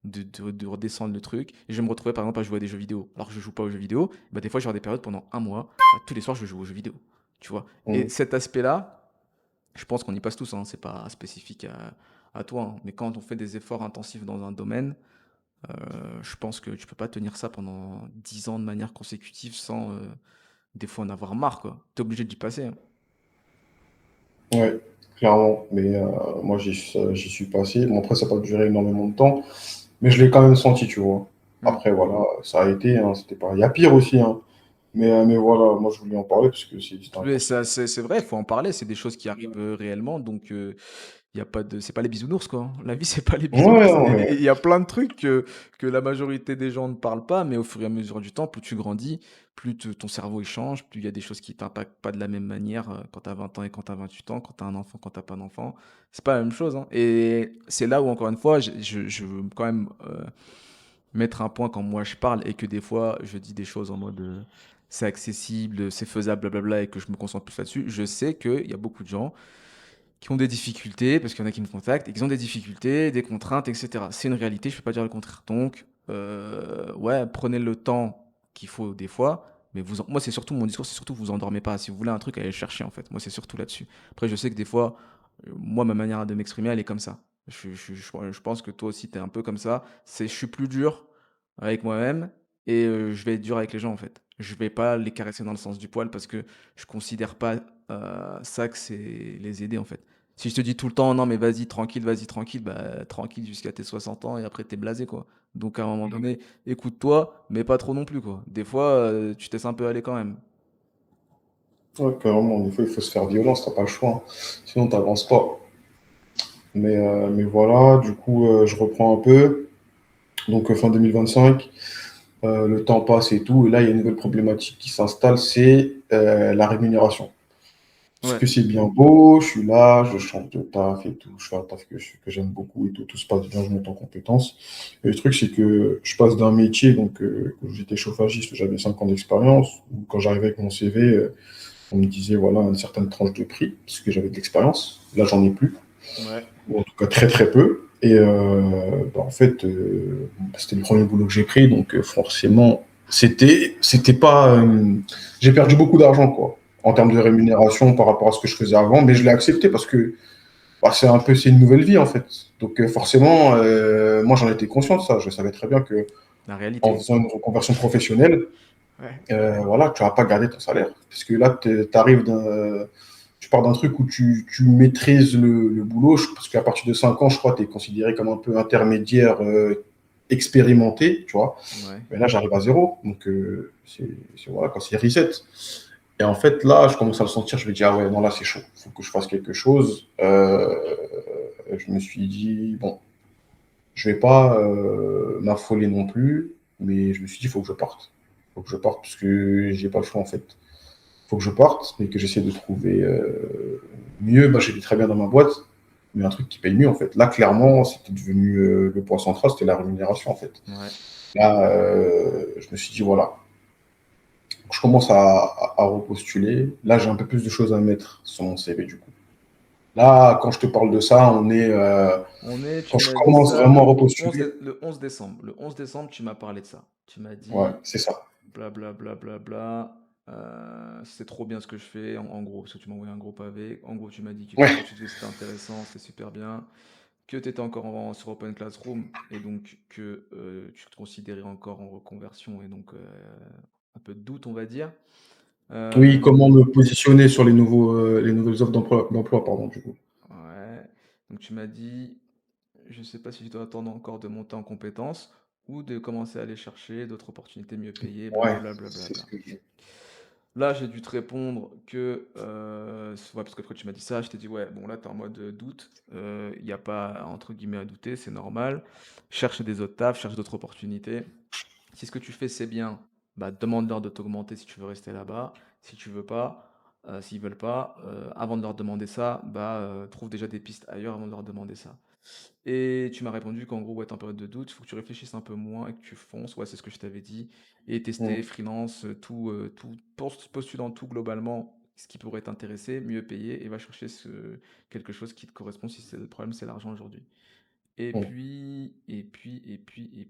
de redescendre le truc. Et je vais me retrouver, par exemple, à jouer à des jeux vidéo. Alors que je joue pas aux jeux vidéo, bah, des fois, j'ai des périodes pendant un mois. Bah, tous les soirs, je joue aux jeux vidéo. Tu vois. Et mm. cet aspect-là, je pense qu'on y passe tous, hein, c'est pas spécifique à toi, hein. Mais quand on fait des efforts intensifs dans un domaine, je pense que tu peux pas tenir ça pendant 10 ans de manière consécutive sans des fois en avoir marre, quoi. T'es obligé d'y passer, hein. Ouais, clairement. Mais moi, j'y suis passé. Bon, après, ça n'a pas duré énormément de temps, mais je l'ai quand même senti, tu vois. Hmm. Après, voilà, ça a été, hein, c'était pas... Il y a pire aussi, hein. Mais voilà, moi, je voulais en parler parce que c'était Mais important. ça, c'est vrai, il faut en parler, c'est des choses qui arrivent réellement, donc il y a pas de c'est pas les bisounours, quoi, hein. La vie, c'est pas les Ouais, bisounours ouais, et il y a plein de trucs que la majorité des gens ne parlent pas, mais au fur et à mesure du temps, plus tu grandis, plus ton cerveau il change, plus il y a des choses qui t'impactent pas de la même manière, quand tu as 20 ans et quand tu as 28 ans, quand tu as un enfant, quand tu pas d'enfant. C'est pas la même chose, hein et c'est là où encore une fois, je veux quand même, mettre un point quand moi je parle et que des fois je dis des choses en mode, c'est accessible, c'est faisable, blablabla et que je me concentre plus là-dessus. Je sais qu'il y a beaucoup de gens qui ont des difficultés, parce qu'il y en a qui me contactent et qui ont des difficultés, des contraintes, et cetera. C'est une réalité, je ne peux pas dire le contraire. Donc, ouais, prenez le temps qu'il faut des fois, mais moi, c'est surtout mon discours, c'est surtout vous endormez pas. Si vous voulez un truc, allez le chercher, en fait. Moi, c'est surtout là-dessus. Après, je sais que des fois, moi, ma manière de m'exprimer, elle est comme ça. Je pense que toi aussi, tu es un peu comme ça. Je suis plus dur avec moi-même et je vais être dur avec les gens, en fait. je vais pas les caresser dans le sens du poil parce que je considère pas ça que c'est les aider en fait. Si je te dis tout le temps, non mais vas-y tranquille, bah tranquille jusqu'à tes 60 ans et après t'es blasé quoi. Donc à un moment donné, écoute-toi, mais pas trop non plus quoi. Des fois, tu te laisses un peu aller quand même. Ouais, clairement, des fois, il faut se faire violence, t'as pas le choix, hein. Sinon, t'avances pas. Mais voilà, du coup, je reprends un peu. Donc, fin 2025, le temps passe et tout. Et là, il y a une nouvelle problématique qui s'installe, c'est la rémunération. Parce Ouais, que c'est bien beau, je suis là, je change de taf et tout, je fais un taf que j'aime beaucoup et tout, tout se passe bien, je monte en compétences. Et le truc, c'est que je passe d'un métier, donc quand j'étais chauffagiste, j'avais 5 ans d'expérience, où quand j'arrivais avec mon CV, on me disait, voilà, une certaine tranche de prix, parce que j'avais de l'expérience. Là, j'en ai plus, ouais, ou en tout cas très très peu. Et en fait, c'était le premier boulot que j'ai pris, donc forcément, c'était pas. J'ai perdu beaucoup d'argent, quoi, en termes de rémunération par rapport à ce que je faisais avant, mais je l'ai accepté parce que bah, c'est une nouvelle vie, en fait. Donc forcément, moi, j'en étais conscient de ça. Je savais très bien que la en réalité. faisant une reconversion professionnelle, Ouais. voilà, tu vas pas garder ton salaire. Parce que là, tu pars d'un truc où tu maîtrises le boulot, parce qu'à partir de 5 ans, je crois, tu es considéré comme un peu intermédiaire expérimenté, tu vois. Ouais. Mais là, j'arrive à zéro. Donc, voilà, quand c'est reset. Et en fait, là, je commence à le sentir. Je me dis, ah ouais, non, là, c'est chaud. Il faut que je fasse quelque chose. Je me suis dit, bon, je vais pas m'affoler non plus, mais je me suis dit, il faut que je parte. Il faut que je parte parce que j'ai pas le choix, en fait. Faut que je parte, mais que j'essaie de trouver mieux. Bah, j'ai dit très bien dans ma boîte, mais un truc qui paye mieux, en fait. Là, clairement, c'était devenu le point central, c'était la rémunération, en fait. Ouais. Là, je me suis dit, voilà. Donc, je commence à repostuler. Là, j'ai un peu plus de choses à mettre sur mon CV, du coup. Là, quand je te parle de ça, On est, quand tu je m'as dit commence ça vraiment à repostuler, le 11 décembre. Le 11 décembre, tu m'as parlé de ça. Tu m'as ouais, dit c'est ça. bla bla bla bla bla. C'est trop bien ce que je fais, en gros, parce que tu m'as envoyé un gros pavé. En gros, tu m'as dit que Ouais, l'opportunité c'était intéressant, c'était super bien, que tu étais encore sur Open Classroom et donc que tu te considérais encore en reconversion et donc un peu de doute, on va dire. oui, comment Euh, me positionner sur les nouvelles offres d'emploi, pardon, du coup. ouais. Donc tu m'as dit, je sais pas si je dois attendre encore de monter en compétences ou de commencer à aller chercher d'autres opportunités mieux payées, Ouais, blablabla. Bla, bla, c'est ce bla. que je. Là, j'ai dû te répondre que, ouais, parce que quand tu m'as dit ça, je t'ai dit, ouais, bon, là, tu es en mode doute, il n'y a pas, entre guillemets, à douter, c'est normal. Cherche des autres tafs, cherche d'autres opportunités. Si ce que tu fais, c'est bien, bah, demande-leur de t'augmenter si tu veux rester là-bas. Si tu veux pas, s'ils veulent pas, avant de leur demander ça, bah, trouve déjà des pistes ailleurs avant de leur demander ça. Et tu m'as répondu qu'en gros, ouais, tu en période de doute, il faut que tu réfléchisses un peu moins et que tu fonces. Ouais, c'est ce que je t'avais dit. Et tester, Mm. freelance, tout, postulant tout globalement, ce qui pourrait t'intéresser, mieux payé, et va chercher quelque chose qui te correspond si c'est le problème, c'est l'argent aujourd'hui. Mm. Et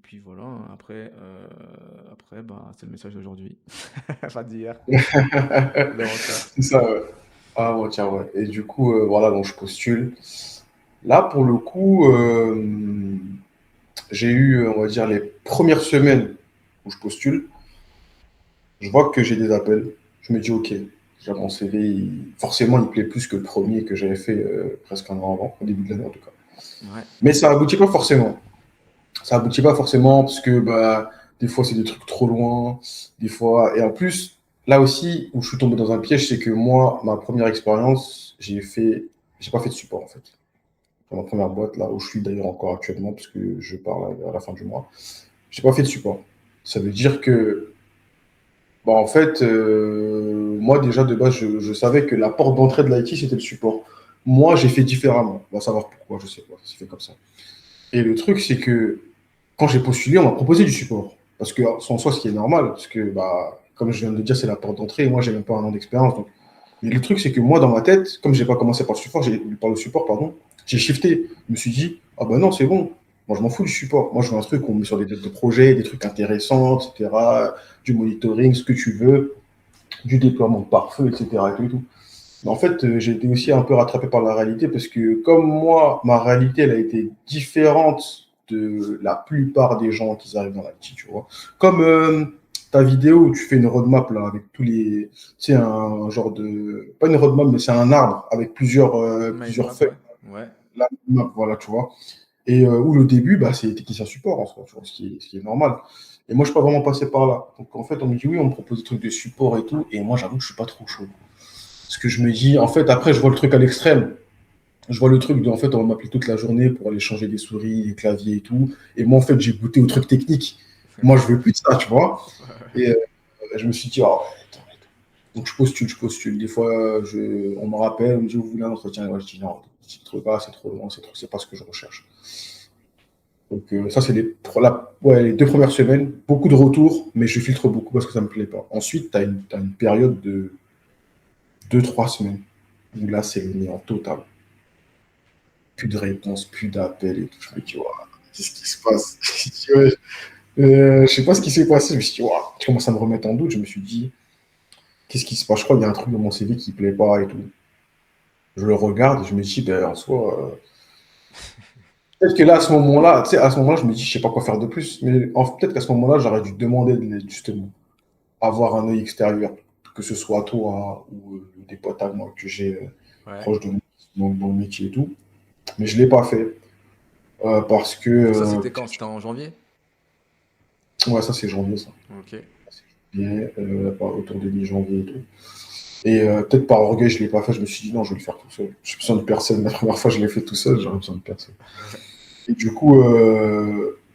puis voilà, hein. Après, bah, c'est le message d'aujourd'hui. Enfin d'hier, d'avant-hier. C'est ça, ouais. Ah, ouais, tiens, ouais. Et du coup, voilà, donc je postule. Là, pour le coup, j'ai eu, on va dire, les premières semaines où je postule. Je vois que j'ai des appels. Je me dis, OK, déjà mon CV, forcément, il plaît plus que le premier que j'avais fait presque un an avant, au début de l'année en tout cas. Ouais, Mais ça aboutit pas forcément. Ça aboutit pas forcément parce que bah, des fois, c'est des trucs trop loin. Des fois, et en plus, là aussi, où je suis tombé dans un piège, c'est que moi, ma première expérience, j'ai pas fait de support en fait. Dans ma première boîte, là où je suis d'ailleurs encore actuellement, parce que je pars à la fin du mois, j'ai pas fait de support. Ça veut dire que bah, en fait, moi déjà de base, je savais que la porte d'entrée de l'IT, c'était le support. Moi, j'ai fait différemment. On va savoir pourquoi, je sais pas, ça s'est fait comme ça. Et le truc, c'est que quand j'ai postulé, on m'a proposé du support. Parce que, en soi, ce qui est normal, parce que, bah, comme je viens de le dire, c'est la porte d'entrée, et moi, j'ai même pas un an d'expérience. Donc. Mais le truc, c'est que moi, dans ma tête, comme j'ai pas commencé par le support, pardon, j'ai shifté. Je me suis dit, ah bah non, c'est bon. Moi, je m'en fous du support. Moi, je veux un truc où on me met sur des têtes de projet, des trucs intéressants, etc., du monitoring, ce que tu veux, du déploiement de pare-feu, etc. Et tout. Mais en fait, j'ai été aussi un peu rattrapé par la réalité parce que comme moi, ma réalité, elle a été différente de la plupart des gens qui arrivent dans l'IT, tu vois. Comme ta vidéo où tu fais une roadmap là, avec tous les. Tu sais, un genre de. Pas une roadmap, mais c'est un arbre avec Mind plusieurs map, feuilles. ouais. Ouais. La roadmap, voilà, tu vois. Et où le début, bah, c'est technicien support, en soi, tu vois, ce qui est normal. Et moi, je suis pas vraiment passé par là. Donc, en fait, on me dit oui, on me propose des trucs de support et tout. Et moi, j'avoue que je suis pas trop chaud. Parce que je me dis, en fait, après, je vois le truc à l'extrême. Je vois le truc de, en fait, on va m'appeler toute la journée pour aller changer des souris, des claviers et tout. Et moi, en fait, j'ai goûté au truc technique. Moi, je veux plus de ça, tu vois. Et je me suis dit, oh, attends. Donc, je postule. Des fois, on me rappelle, on me dit, vous voulez un entretien? Et moi, je dis, non, ce truc-là, c'est trop loin, c'est pas ce que je recherche. Donc, ça, c'est ouais, les 2 premières semaines. Beaucoup de retours, mais je filtre beaucoup parce que ça me plaît pas. Ensuite, t'as une période de 2, 3 semaines où là, c'est le néant total. Plus de réponses, plus d'appels et tout. Je me dis, ouais, qu'est-ce qui se passe? Je dis, ouais, je sais pas ce qui s'est passé. Je me suis dit, ouais. Je commence à me remettre en doute. Je me suis dit, qu'est-ce qui se passe? Je crois qu'il y a un truc dans mon CV qui plaît pas et tout. Je le regarde et je me dis, ben, en soi, peut-être que là, à ce moment-là, tu sais, à ce moment-là, je me dis, je sais pas quoi faire de plus. Mais peut-être qu'à ce moment-là, j'aurais dû demander de l'aide, justement, avoir un œil extérieur, que ce soit toi ou des potes à moi que j'ai Ouais. proches de moi, dans le métier et tout. Mais je l'ai pas fait parce que, Ça, c'était quand? C'était en janvier? ouais, ça c'est janvier, ça. Ok. Bien, autour de mi-janvier et tout. Et peut-être par orgueil, je l'ai pas fait. Je me suis dit, non, je vais le faire tout seul. J'ai besoin de personne. La première fois, je l'ai fait tout seul, j'aurais besoin de personne. Et du coup,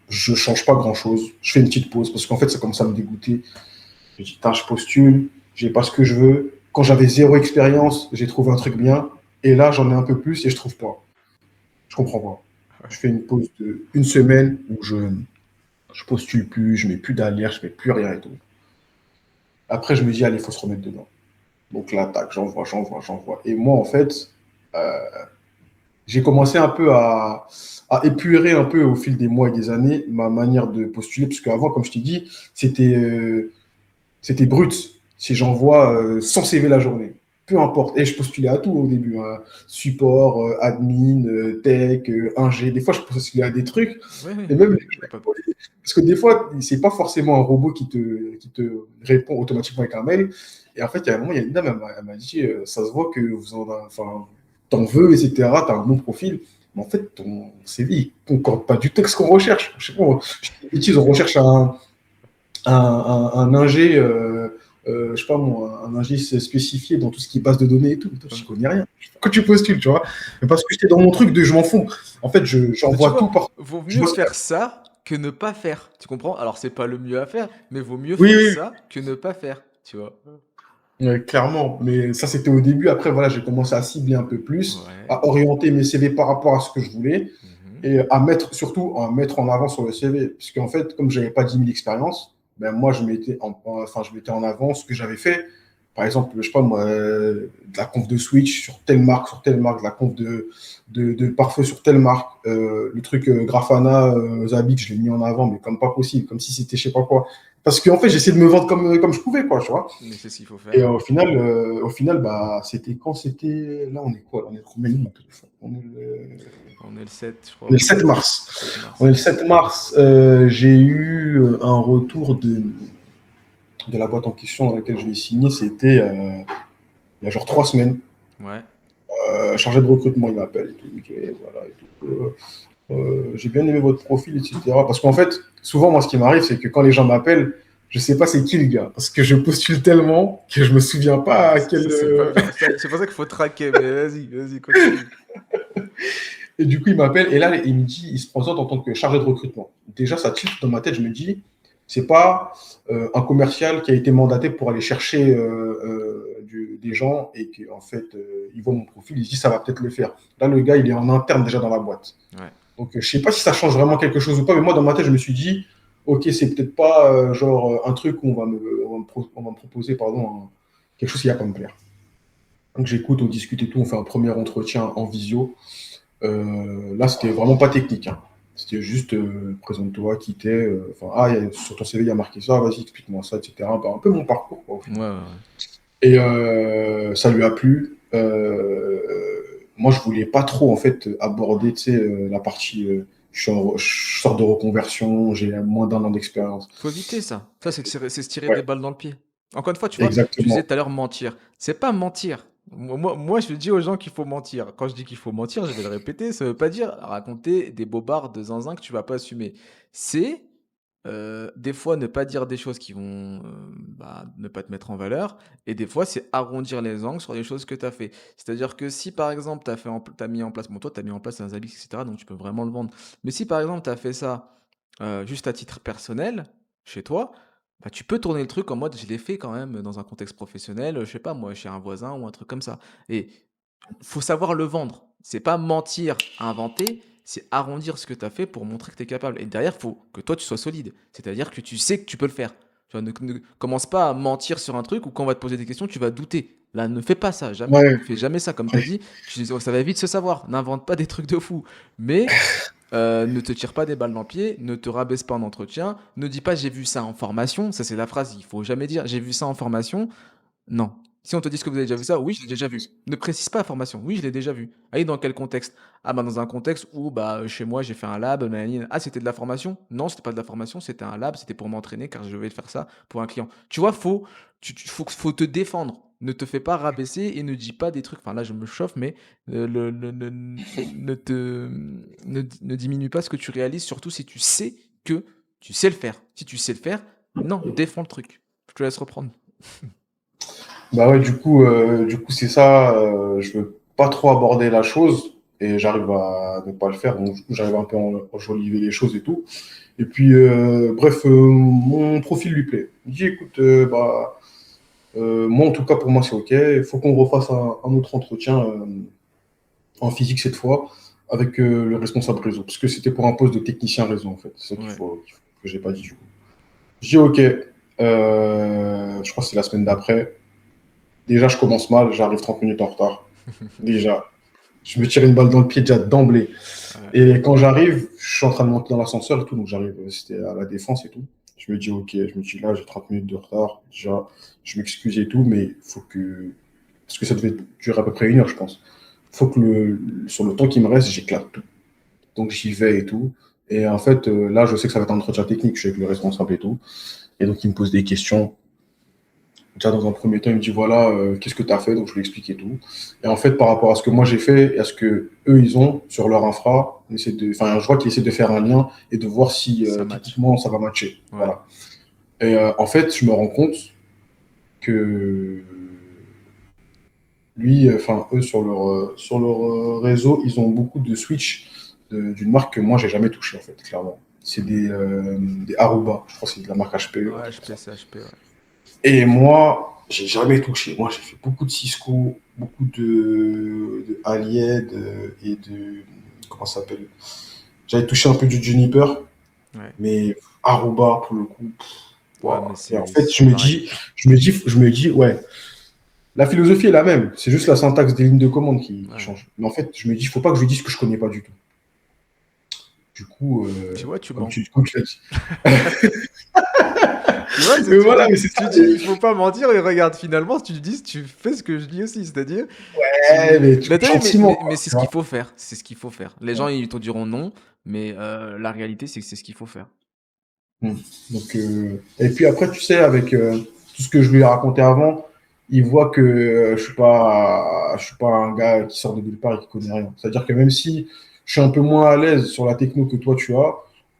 je change pas grand-chose. Je fais une petite pause parce qu'en fait, ça commence à me dégoûter. Je dis, je postule, j'ai pas ce que je veux. Quand j'avais zéro expérience, j'ai trouvé un truc bien. Et là, j'en ai un peu plus et je trouve pas. Je comprends pas. Je Ouais. fais une pause de 1 semaine où je postule plus, je mets plus d'alerte, je mets plus rien et tout. Après, je me dis, allez, il faut se remettre dedans. Donc là, tac, j'envoie. Et moi, en fait, euh, j'ai commencé un peu à épurer un peu au fil des mois et des années ma manière de postuler, parce qu'avant, comme je t'ai dit, c'était brut. Si j'envoie 100 CV la journée, peu importe. Et je postulais à tout au début, hein. Support, admin, tech, ingé. Des fois, je postulais à des trucs. Ouais, ouais, Et même, y a pas... parce que des fois, c'est pas forcément un robot qui te répond automatiquement avec un mail. Et en fait, il y a un moment, il y a une dame, elle m'a dit, ça se voit que enfin, t'en veux, etc. T'as un bon profil. Mais en fait, ton CV, il concorde pas du tout avec ce qu'on recherche. Je sais pas, on recherche un ingé, je sais pas moi, un ingé spécifié dans tout ce qui est base de données et tout. Je connais rien. Quand tu postules, tu vois. Mais parce que j'étais dans mon truc de je m'en fous. En fait, Mais tu j'envoie tout vois, par. vaut Je mieux vois ce faire ça que ne pas faire. Tu comprends? Alors, c'est pas le mieux à faire, mais vaut mieux Oui, faire oui, ça que ne pas faire. Tu vois? clairement. Mais ça, c'était au début. Après, voilà, j'ai commencé à cibler un peu plus, Ouais. à orienter mes CV par rapport à ce que je voulais Mhm. et à mettre, surtout, à mettre en avant sur le CV. Puisque, en fait, comme j'avais pas 10 000 expériences, ben, moi, je mettais en avant ce que j'avais fait. Par exemple, je sais pas moi, de la conf de Switch sur telle marque, de la conf de pare-feu sur telle marque, le truc Grafana, Zabbix, je l'ai mis en avant, mais comme pas possible, comme si c'était je sais pas quoi. Parce qu'en fait, j'essayais de me vendre comme je pouvais, quoi, tu vois. Mais c'est ce qu'il faut Et faire. au final, bah, c'était quand c'était. Là, on est quoi? Là, on est combien de mon téléphone On est le 7, je on est crois. le 7 mars. 7 On est mars. le 7 mars. J'ai eu un retour de la boîte en question dans laquelle je vais signer. C'était il y a genre 3 semaines. Ouais. Chargé de recrutement, il m'appelle et tout. Ok, voilà, et tout. J'ai bien aimé votre profil, etc. Parce qu'en fait, souvent, moi, ce qui m'arrive, c'est que quand les gens m'appellent, je sais pas c'est qui le gars. Parce que je postule tellement que je me souviens pas à quel. Ça, c'est pas bien. C'est pour ça qu'il faut traquer, mais vas-y, vas-y, continue. Et du coup, il m'appelle et là, il me dit, il se présente en tant que chargé de recrutement. Déjà, ça tilt dans ma tête. Je me dis, c'est pas un commercial qui a été mandaté pour aller chercher des gens et qu'en fait, il voit mon profil, il se dit, ça va peut-être le faire. Là, le gars, il est en interne déjà dans la boîte. Ouais. Donc, je sais pas si ça change vraiment quelque chose ou pas, mais moi, dans ma tête, je me suis dit, ok, c'est peut-être pas genre un truc où on va me proposer pardon, quelque chose qui va pas me plaire. Donc, j'écoute, on discute et tout, on fait un premier entretien en visio. Là, c'était vraiment pas technique, hein. C'était juste présente-toi, qui t'es. Enfin, sur ton CV, il y a marqué ça, vas-y, explique-moi ça, etc. Bah, un peu mon parcours, quoi, au Ouais, final. ouais, ouais. Et ça lui a plu. Moi, je voulais pas trop, en fait, aborder, tu sais, la partie je sors de reconversion, j'ai moins d'1 an d'expérience. Faut éviter ça. Ça, c'est se tirer Ouais, des balles dans le pied. Encore une fois, tu vois, tu disais exactement. tout à l'heure mentir. C'est pas mentir. Moi, je dis aux gens qu'il faut mentir. Quand je dis qu'il faut mentir, je vais le répéter, ça veut pas dire raconter des bobards de zinzin que tu vas pas assumer. C'est, des fois ne pas dire des choses qui vont, ne pas te mettre en valeur et des fois, c'est arrondir les angles sur les choses que tu as fait. C'est-à-dire que si, par exemple, tu as mis en place bon, toi, tu as mis en place un Zabbix et cetera, donc tu peux vraiment le vendre. Mais si, par exemple, tu as fait ça juste à titre personnel, chez toi, bah, tu peux tourner le truc en mode: «Je l'ai fait quand même dans un contexte professionnel, je sais pas moi, chez un voisin ou un truc comme ça» et faut savoir le vendre. C'est pas mentir, inventer, c'est arrondir ce que tu as fait pour montrer que tu es capable et derrière, faut que toi, tu sois solide. C'est-à-dire que tu sais que tu peux le faire. Tu vois? Ne commence pas à mentir sur un truc où quand on va te poser des questions, tu vas douter. Là, ne fais pas ça, jamais. Ouais, Ne fais jamais ça comme tu as dit, ça va vite se savoir. N'invente pas des trucs de fou. Mais ne te tire pas des balles dans le pied, ne te rabaisse pas en entretien, ne dis pas: «J'ai vu ça en formation», ça c'est la phrase, il faut jamais dire: «J'ai vu ça en formation». Non. Si on te dit: «ce que vous avez déjà vu ça?» «Oui, je l'ai déjà vu». Ne précise pas formation: «Oui, je l'ai déjà vu». Ah oui, dans quel contexte? Ah bah, dans un contexte où chez moi j'ai fait un lab, nanani na. Ah, c'était de la formation? Non, c'était pas de la formation, c'était un lab, c'était pour m'entraîner car je devais faire ça pour un client. Tu vois, faut te défendre. Ne te fais pas rabaisser et ne dis pas des trucs enfin là je me chauffe mais, ne te ne diminue pas ce que tu réalises, surtout si tu sais que tu sais le faire. Si tu sais le faire, non, défends le truc. Je te laisse reprendre. bah ouais, du coup, c'est ça. Je veux pas trop aborder la chose et j'arrive à ne pas le faire. Donc, du coup, j'arrive un peu à enjoliver les choses et tout. Et puis, bref, mon profil lui plaît. Il dit, écoute, moi, en tout cas, pour moi, c'est OK. Il faut qu'on refasse un autre entretien en physique cette fois avec le responsable réseau. Parce que c'était pour un poste de technicien réseau, en fait. C'est ça Ouais. que j'ai pas dit, du coup. Je dis, OK. Je crois que c'est la semaine d'après. Déjà, je commence mal. J'arrive 30 minutes en retard. Déjà. Je me tire une balle dans le pied déjà d'emblée. Ouais. Et quand j'arrive, je suis en train de monter dans l'ascenseur et tout, donc j'arrive, c'était à la Défense et tout. Je me dis, ok, je me dis là, j'ai 30 minutes de retard, déjà, je m'excuse et tout, mais il faut que. Parce que ça devait durer à peu près 1 heure, je pense. Il faut que sur le temps qui me reste, j'éclate tout. Donc j'y vais et tout. Et en fait, là, je sais que ça va être un entretien technique, je suis avec le responsable et tout. Et donc, il me pose des questions. Déjà, dans un premier temps, il me dit voilà, qu'est-ce que tu as fait? Donc, je lui explique et tout. Et en fait, par rapport à ce que moi j'ai fait et à ce que eux ils ont sur leur infra, enfin, je vois qu'ils essaient de faire un lien et de voir si Ça match. techniquement ça va matcher. Ouais. Voilà. Et en fait, je me rends compte que lui, enfin, eux sur leur réseau, ils ont beaucoup de switch d'une marque que moi j'ai jamais touché en fait, clairement. C'est des Aruba, je crois que c'est de la marque HP, un Ouais, truc comme HP, ça. c'est HP, ouais. Et moi, j'ai jamais touché. Moi, j'ai fait beaucoup de Cisco, beaucoup de Allied et de. Comment ça s'appelle? J'avais touché un peu du Juniper, Ouais. mais Aruba, pour le coup, Ouais, waouh. mais Et en c'est fait, c'est pareil. je me dis, ouais, la philosophie est la même. C'est juste la syntaxe des lignes de commande qui Ouais. change. Mais en fait, je me dis, il faut pas que je lui dise que je connais pas du tout. Du coup, Tu vois, tu mens. comme tu l'as dit. Tu vois, Mais voilà, mais c'est ça. tu dis: «Il faut pas mentir» et regarde, finalement, tu dis tu fais ce que je dis aussi, c'est-à-dire, Ouais, mais mais tu vu, gentiment, quoi, c'est tu ce qu'il vois. faut faire, c'est ce qu'il faut faire. Les gens, ils te diront non, mais la réalité, c'est que c'est ce qu'il faut faire. Mm. Donc, et puis après, tu sais, avec tout ce que je lui ai raconté avant, il voit que je suis pas un gars qui sort de nulle part et qui connaît rien. C'est-à-dire que même si je suis un peu moins à l'aise sur la techno que toi tu as,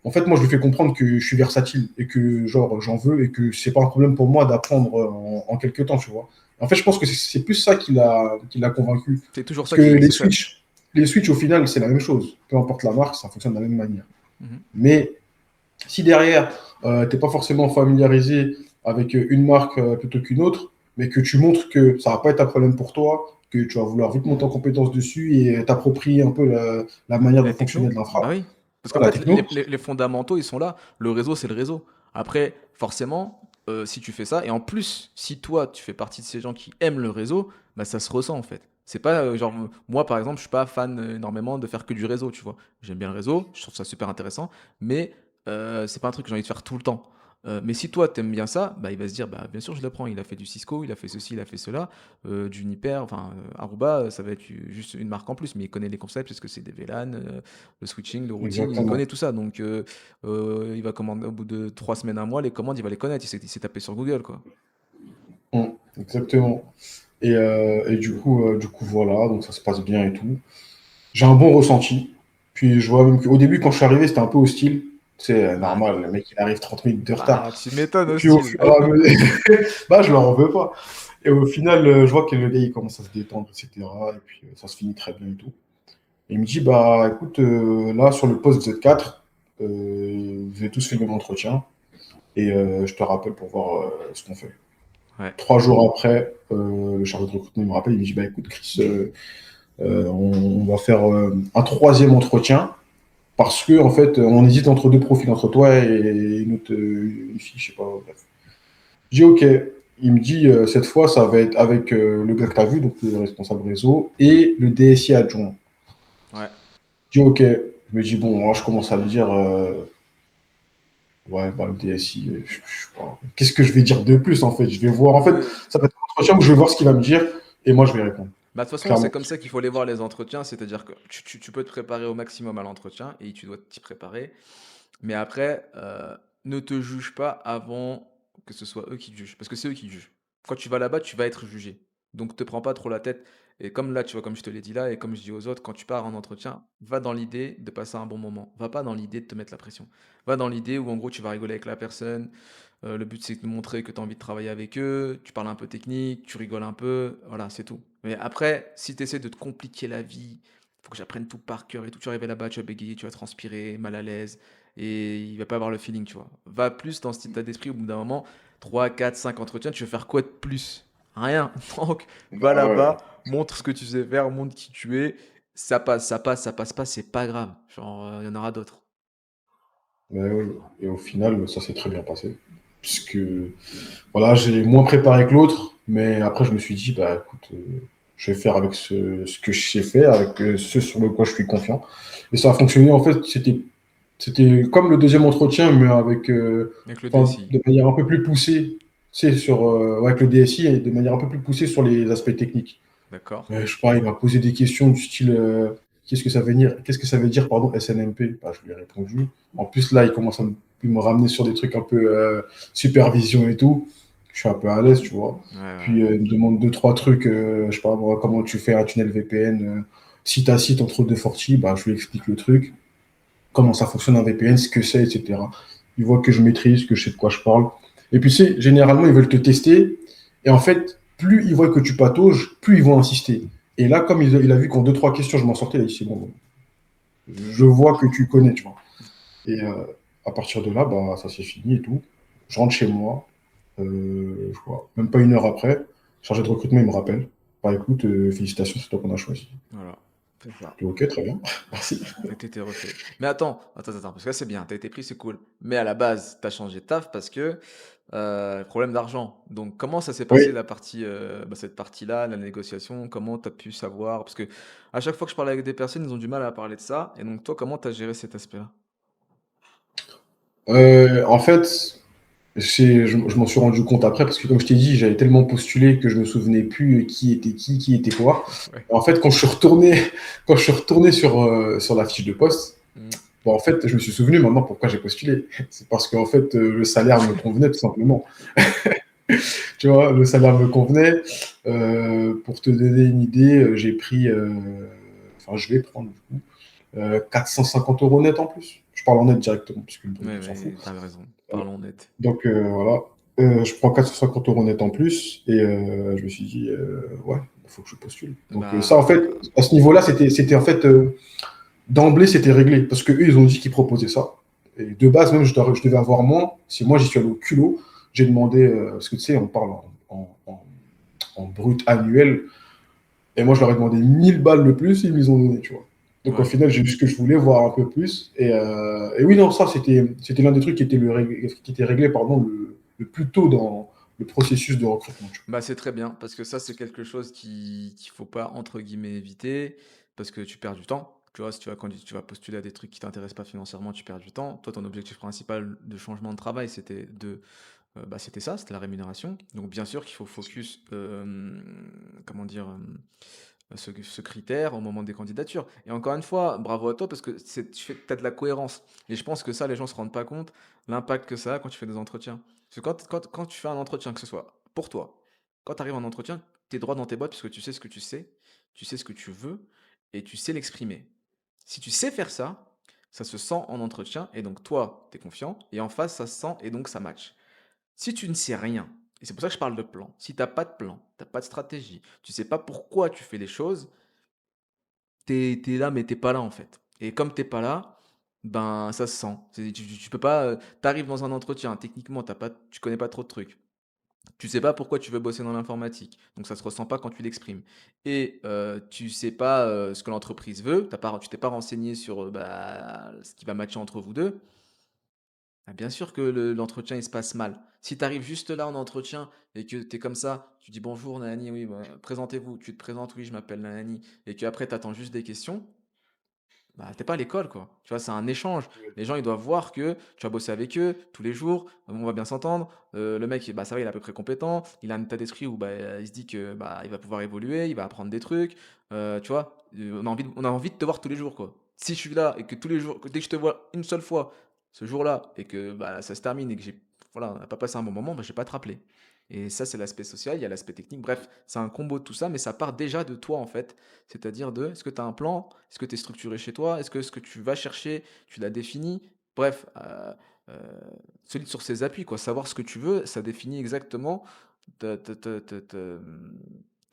en fait, moi, je lui fais comprendre que je suis versatile et que genre j'en veux et que c'est pas un problème pour moi d'apprendre en quelques temps, tu vois. En fait, je pense que c'est plus ça qui l'a convaincu. C'est toujours Parce ça que qui c'est ça. Les switches, au final, c'est la même chose. Peu importe la marque, ça fonctionne de la même manière. Mmh. Mais si derrière, tu n'es pas forcément familiarisé avec une marque plutôt qu'une autre, mais que tu montres que ça va pas être un problème pour toi, que tu vas vouloir vite monter en compétence dessus et t'approprier un peu la manière de La fonctionner techno? de Bah l'infra, oui. Parce qu'en la fait, techno. les fondamentaux, ils sont là. Le réseau, c'est le réseau. Après, forcément, si tu fais ça, et en plus, si toi, tu fais partie de ces gens qui aiment le réseau, bah ça se ressent en fait. C'est pas genre, moi par exemple, je suis pas fan énormément de faire que du réseau, tu vois. J'aime bien le réseau, je trouve ça super intéressant, mais c'est pas un truc que j'ai envie de faire tout le temps. Mais si toi, tu aimes bien ça, bah, il va se dire: «Bah, bien sûr, je le prends. Il a fait du Cisco, il a fait ceci, il a fait cela, Juniper, enfin, Aruba, ça va être juste une marque en plus». Mais il connaît les concepts parce que c'est des VLAN, le switching, le routing, il Exactement. connaît tout ça. Donc, il va commander au bout de 3 semaines, un mois, les commandes, il va les connaître. Il s'est tapé sur Google, quoi. Mm, exactement. Et du coup, voilà, donc ça se passe bien et tout. J'ai un bon ressenti. Puis je vois même qu'au début, quand je suis arrivé, c'était un peu hostile. C'est Bah normal, le mec, il arrive 30 minutes de retard. bah, tu m'étonnes, Et puis au hostile. fur et à mesure, bah, je leur en veux pas. Et au final, je vois que le gars, il commence à se détendre, etc. Et puis ça se finit très bien et tout. Et il me dit, bah écoute, là, sur le poste, vous êtes 4. Vous avez tous fait le même entretien. Et je te rappelle pour voir ce qu'on fait. Ouais. 3 jours après, le chargé de recrutement il me rappelle, il me dit, bah écoute, Chris, on va faire un troisième entretien parce que en fait, on hésite entre deux profils, entre toi et une fille, je sais pas. Bref. Je dis OK. Il me dit cette fois, ça va être avec le gars que tu as vu, donc le responsable réseau, et le DSI adjoint. Ouais. Je dis OK. Je me dis bon, moi je commence à me dire ouais, bah, le DSI, je sais pas. Qu'est-ce que je vais dire de plus en fait? Je vais voir. En fait, Oui. ça va être un entretien où je vais voir ce qu'il va me dire et moi je vais répondre. Bah, de toute façon, c'est Clairement. comme ça qu'il faut les voir les entretiens, c'est-à-dire que tu peux te préparer au maximum à l'entretien et tu dois t'y préparer. Mais après, ne te juge pas avant que ce soit eux qui te jugent, parce que c'est eux qui jugent. Quand tu vas là-bas, tu vas être jugé. Donc te prends pas trop la tête. Et comme là, tu vois, comme je te l'ai dit là, et comme je dis aux autres, quand tu pars en entretien, va dans l'idée de passer un bon moment. Va pas dans l'idée de te mettre la pression. Va dans l'idée où en gros tu vas rigoler avec la personne. Le but c'est de montrer que tu as envie de travailler avec eux, tu parles un peu technique, tu rigoles un peu, voilà, c'est tout. Mais après, si tu essaies de te compliquer la vie, faut que j'apprenne tout par cœur et tout, tu arrives là-bas, tu vas bégayer, tu vas transpirer, mal à l'aise, et il va pas avoir le feeling, tu vois. Va plus dans cet état d'esprit, au bout d'un moment, 3 4 5 entretiens, tu veux faire quoi de plus? Rien. Donc, va Ah ouais. là-bas, montre ce que tu sais faire, montre qui tu es. Ça passe, ça passe, ça passe pas, c'est pas grave. Genre, il y en aura d'autres. Mais oui. Et au final, ça s'est très bien passé. Puisque voilà, j'ai moins préparé que l'autre, mais après je me suis dit, bah écoute, je vais faire avec ce que je sais faire, avec ce sur le quoi je suis confiant. Et ça a fonctionné, en fait, c'était comme le deuxième entretien, mais avec, Avec le enfin, DSI. de manière un peu plus poussée, c'est sur, ouais, avec le DSI, et de manière un peu plus poussée sur les aspects techniques. D'accord? Je sais pas, il m'a posé des questions du style qu'est-ce que ça veut dire, pardon, SNMP? Bah, je lui ai répondu. En plus, là, il me ramener sur des trucs un peu supervision et tout. Je suis un peu à l'aise, tu vois. Ouais, ouais. Puis, il me demande deux, trois trucs, je sais pas, moi, comment tu fais un tunnel VPN, site à site entre deux fortis, bah, je lui explique le truc, comment ça fonctionne un VPN, ce que c'est, etc. Il voit que je maîtrise, que je sais de quoi je parle. Et puis, c'est généralement, ils veulent te tester. Et en fait, plus ils voient que tu patauges, plus ils vont insister. Et là, comme il a vu qu'en deux, trois questions, je m'en sortais, il a dit, c'est bon, je vois que tu connais, tu vois. Et à partir de là, bah, ça s'est fini et tout. Je rentre chez moi, je vois, même pas une heure après, chargé de recrutement, il me rappelle. Bah écoute, félicitations, c'est toi qu'on a choisi. Voilà, c'est ça. Je dis, ok, très bien, merci. Et tu refait. Mais attends, parce que là, c'est bien, tu été pris, c'est cool. Mais à la base, tu as changé de taf parce que, problème d'argent. Donc comment ça s'est passé Oui. la partie, cette partie-là, la négociation? Comment tu as pu savoir? Parce que à chaque fois que je parle avec des personnes, ils ont du mal à parler de ça. Et donc toi, comment tu as géré cet aspect-là? En fait, je m'en suis rendu compte après parce que, comme je t'ai dit, j'avais tellement postulé que je me souvenais plus qui était quoi. Ouais. Et en fait, quand je suis retourné sur la fiche de poste, Mmh. bon, en fait, je me suis souvenu maintenant pourquoi j'ai postulé. C'est parce qu'en fait, le salaire me convenait tout simplement. Tu vois, le salaire me convenait. Pour te donner une idée, j'ai pris, enfin, je vais prendre du coup, 450 euros net en plus. Je parle en net directement, puisque le brut, Ouais, on s'en fout. ouais, tu raison. Parlons net. Donc voilà. Je prends 450 euros net en plus et je me suis dit, ouais, il faut que je postule. Donc ça, en fait, Bah, à ce niveau-là, c'était en fait, d'emblée, c'était réglé parce que eux, ils ont dit qu'ils proposaient ça. Et de base, même, je devais avoir moins. Si moi, j'y suis allé au culot, j'ai demandé, parce que tu sais, on parle en brut annuel, et moi, je leur ai demandé 1000 balles de plus, et ils me les ont donné, tu vois. Donc au ouais. final, j'ai eu ce que je voulais, voir un peu plus. Et oui, non, ça, c'était l'un des trucs qui était réglé, pardon, le plus tôt dans le processus de recrutement. Tu Bah, c'est très bien parce que ça, c'est quelque chose qu'il faut pas, entre guillemets, «éviter» parce que tu perds du temps. Tu vois, si tu vas quand tu vas postuler à des trucs qui t'intéressent pas financièrement, tu perds du temps. Toi, ton objectif principal de changement de travail, c'était ça, c'était la rémunération. Donc bien sûr qu'il faut focus, comment dire? Ce critère au moment des candidatures. Et encore une fois, bravo à toi parce que tu as de la cohérence. Et je pense que ça, les gens ne se rendent pas compte, l'impact que ça a quand tu fais des entretiens. Parce que quand tu fais un entretien, que ce soit pour toi, quand tu arrives en entretien, tu es droit dans tes bottes parce que tu sais ce que tu sais ce que tu veux et tu sais l'exprimer. Si tu sais faire ça se sent en entretien et donc toi, tu es confiant et en face, ça se sent et donc ça match. Si tu ne sais rien, et c'est pour ça que je parle de plan, si tu as pas de plan, tu as pas de stratégie, tu sais pas pourquoi tu fais les choses, t'es là mais t'es pas là en fait. Et comme t'es pas là, ben ça se sent. Tu peux pas, tu dans un entretien, techniquement tu connais pas trop de trucs. Tu sais pas pourquoi tu veux bosser dans l'informatique, donc ça se ressent pas quand tu l'exprimes. Et tu sais pas, ce que l'entreprise veut, tu t'es pas renseigné sur, bah, ce qui va matcher entre vous 2. Ah, bien sûr que l'entretien, il se passe mal. Si tu arrives juste là en entretien et que tu es comme ça, tu dis bonjour nanani, oui, bah, présentez-vous, tu te présentes, oui, je m'appelle nanani, et qu'après tu attends juste des questions, bah t'es pas à l'école quoi. Tu vois, c'est un échange. Les gens, ils doivent voir que tu vas bosser avec eux tous les jours, on va bien s'entendre. Le mec, bah ça va, il est à peu près compétent, il a un état d'esprit où bah, il se dit que bah il va pouvoir évoluer, il va apprendre des trucs. Tu vois, on a envie de te voir tous les jours quoi. Si je suis là et que tous les jours, que dès que je te vois une seule fois ce jour-là et que bah, ça se termine et que voilà, on n'a pas passé un bon moment, bah, je vais pas te rappeler. Et ça, c'est l'aspect social, il y a l'aspect technique. Bref, c'est un combo de tout ça, mais ça part déjà de toi en fait. C'est-à-dire de, est-ce que tu as un plan? Est-ce que tu es structuré chez toi? Est-ce que ce que tu vas chercher, tu l'as défini? Bref, solide sur ses appuis, quoi. Savoir ce que tu veux, ça définit exactement ta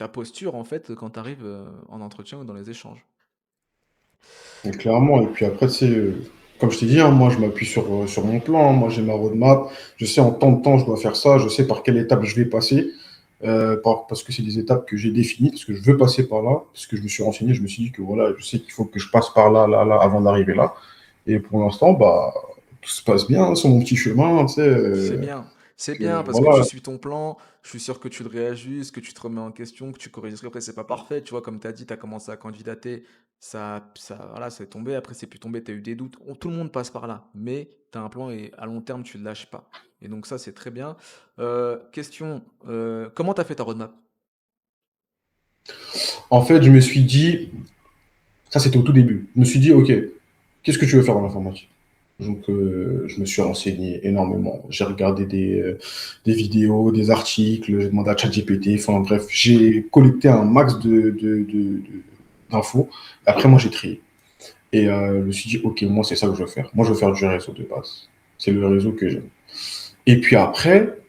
posture, en fait, quand tu arrives en entretien ou dans les échanges. Et clairement, et puis après, tu sais, comme je t'ai dit, hein, moi, je m'appuie sur mon plan. Hein. Moi, j'ai ma roadmap. Je sais en tant de temps, je dois faire ça. Je sais par quelle étape je vais passer. Parce que c'est des étapes que j'ai définies, parce que je veux passer par là, parce que je me suis renseigné, je me suis dit que voilà, je sais qu'il faut que je passe par là, là, là, avant d'arriver là. Et pour l'instant, bah, tout se passe bien hein, sur mon petit chemin, tu sais. C'est Que, bien parce que tu voilà. suis ton plan, je suis sûr que tu le réajustes, que tu te remets en question, que tu corriges. Après, c'est pas parfait, tu vois, comme tu as dit, tu as commencé à candidater, voilà, c'est tombé, après, c'est plus tombé, tu as eu des doutes. Tout le monde passe par là, mais tu as un plan et à long terme, tu ne lâches pas. Et donc, ça, c'est très bien. Question, comment tu as fait ta roadmap? En fait, je me suis dit, ça c'était au tout début, je me suis dit, ok, qu'est-ce que tu veux faire dans l'informatique? Donc, je me suis renseigné énormément. J'ai regardé des vidéos, des articles, j'ai demandé à ChatGPT. Enfin, bref, j'ai collecté un max d'infos. Après, moi, j'ai trié. Et je me suis dit, OK, moi, c'est ça que je veux faire. Moi, je veux faire du réseau de base. C'est le réseau que j'aime. Et puis après,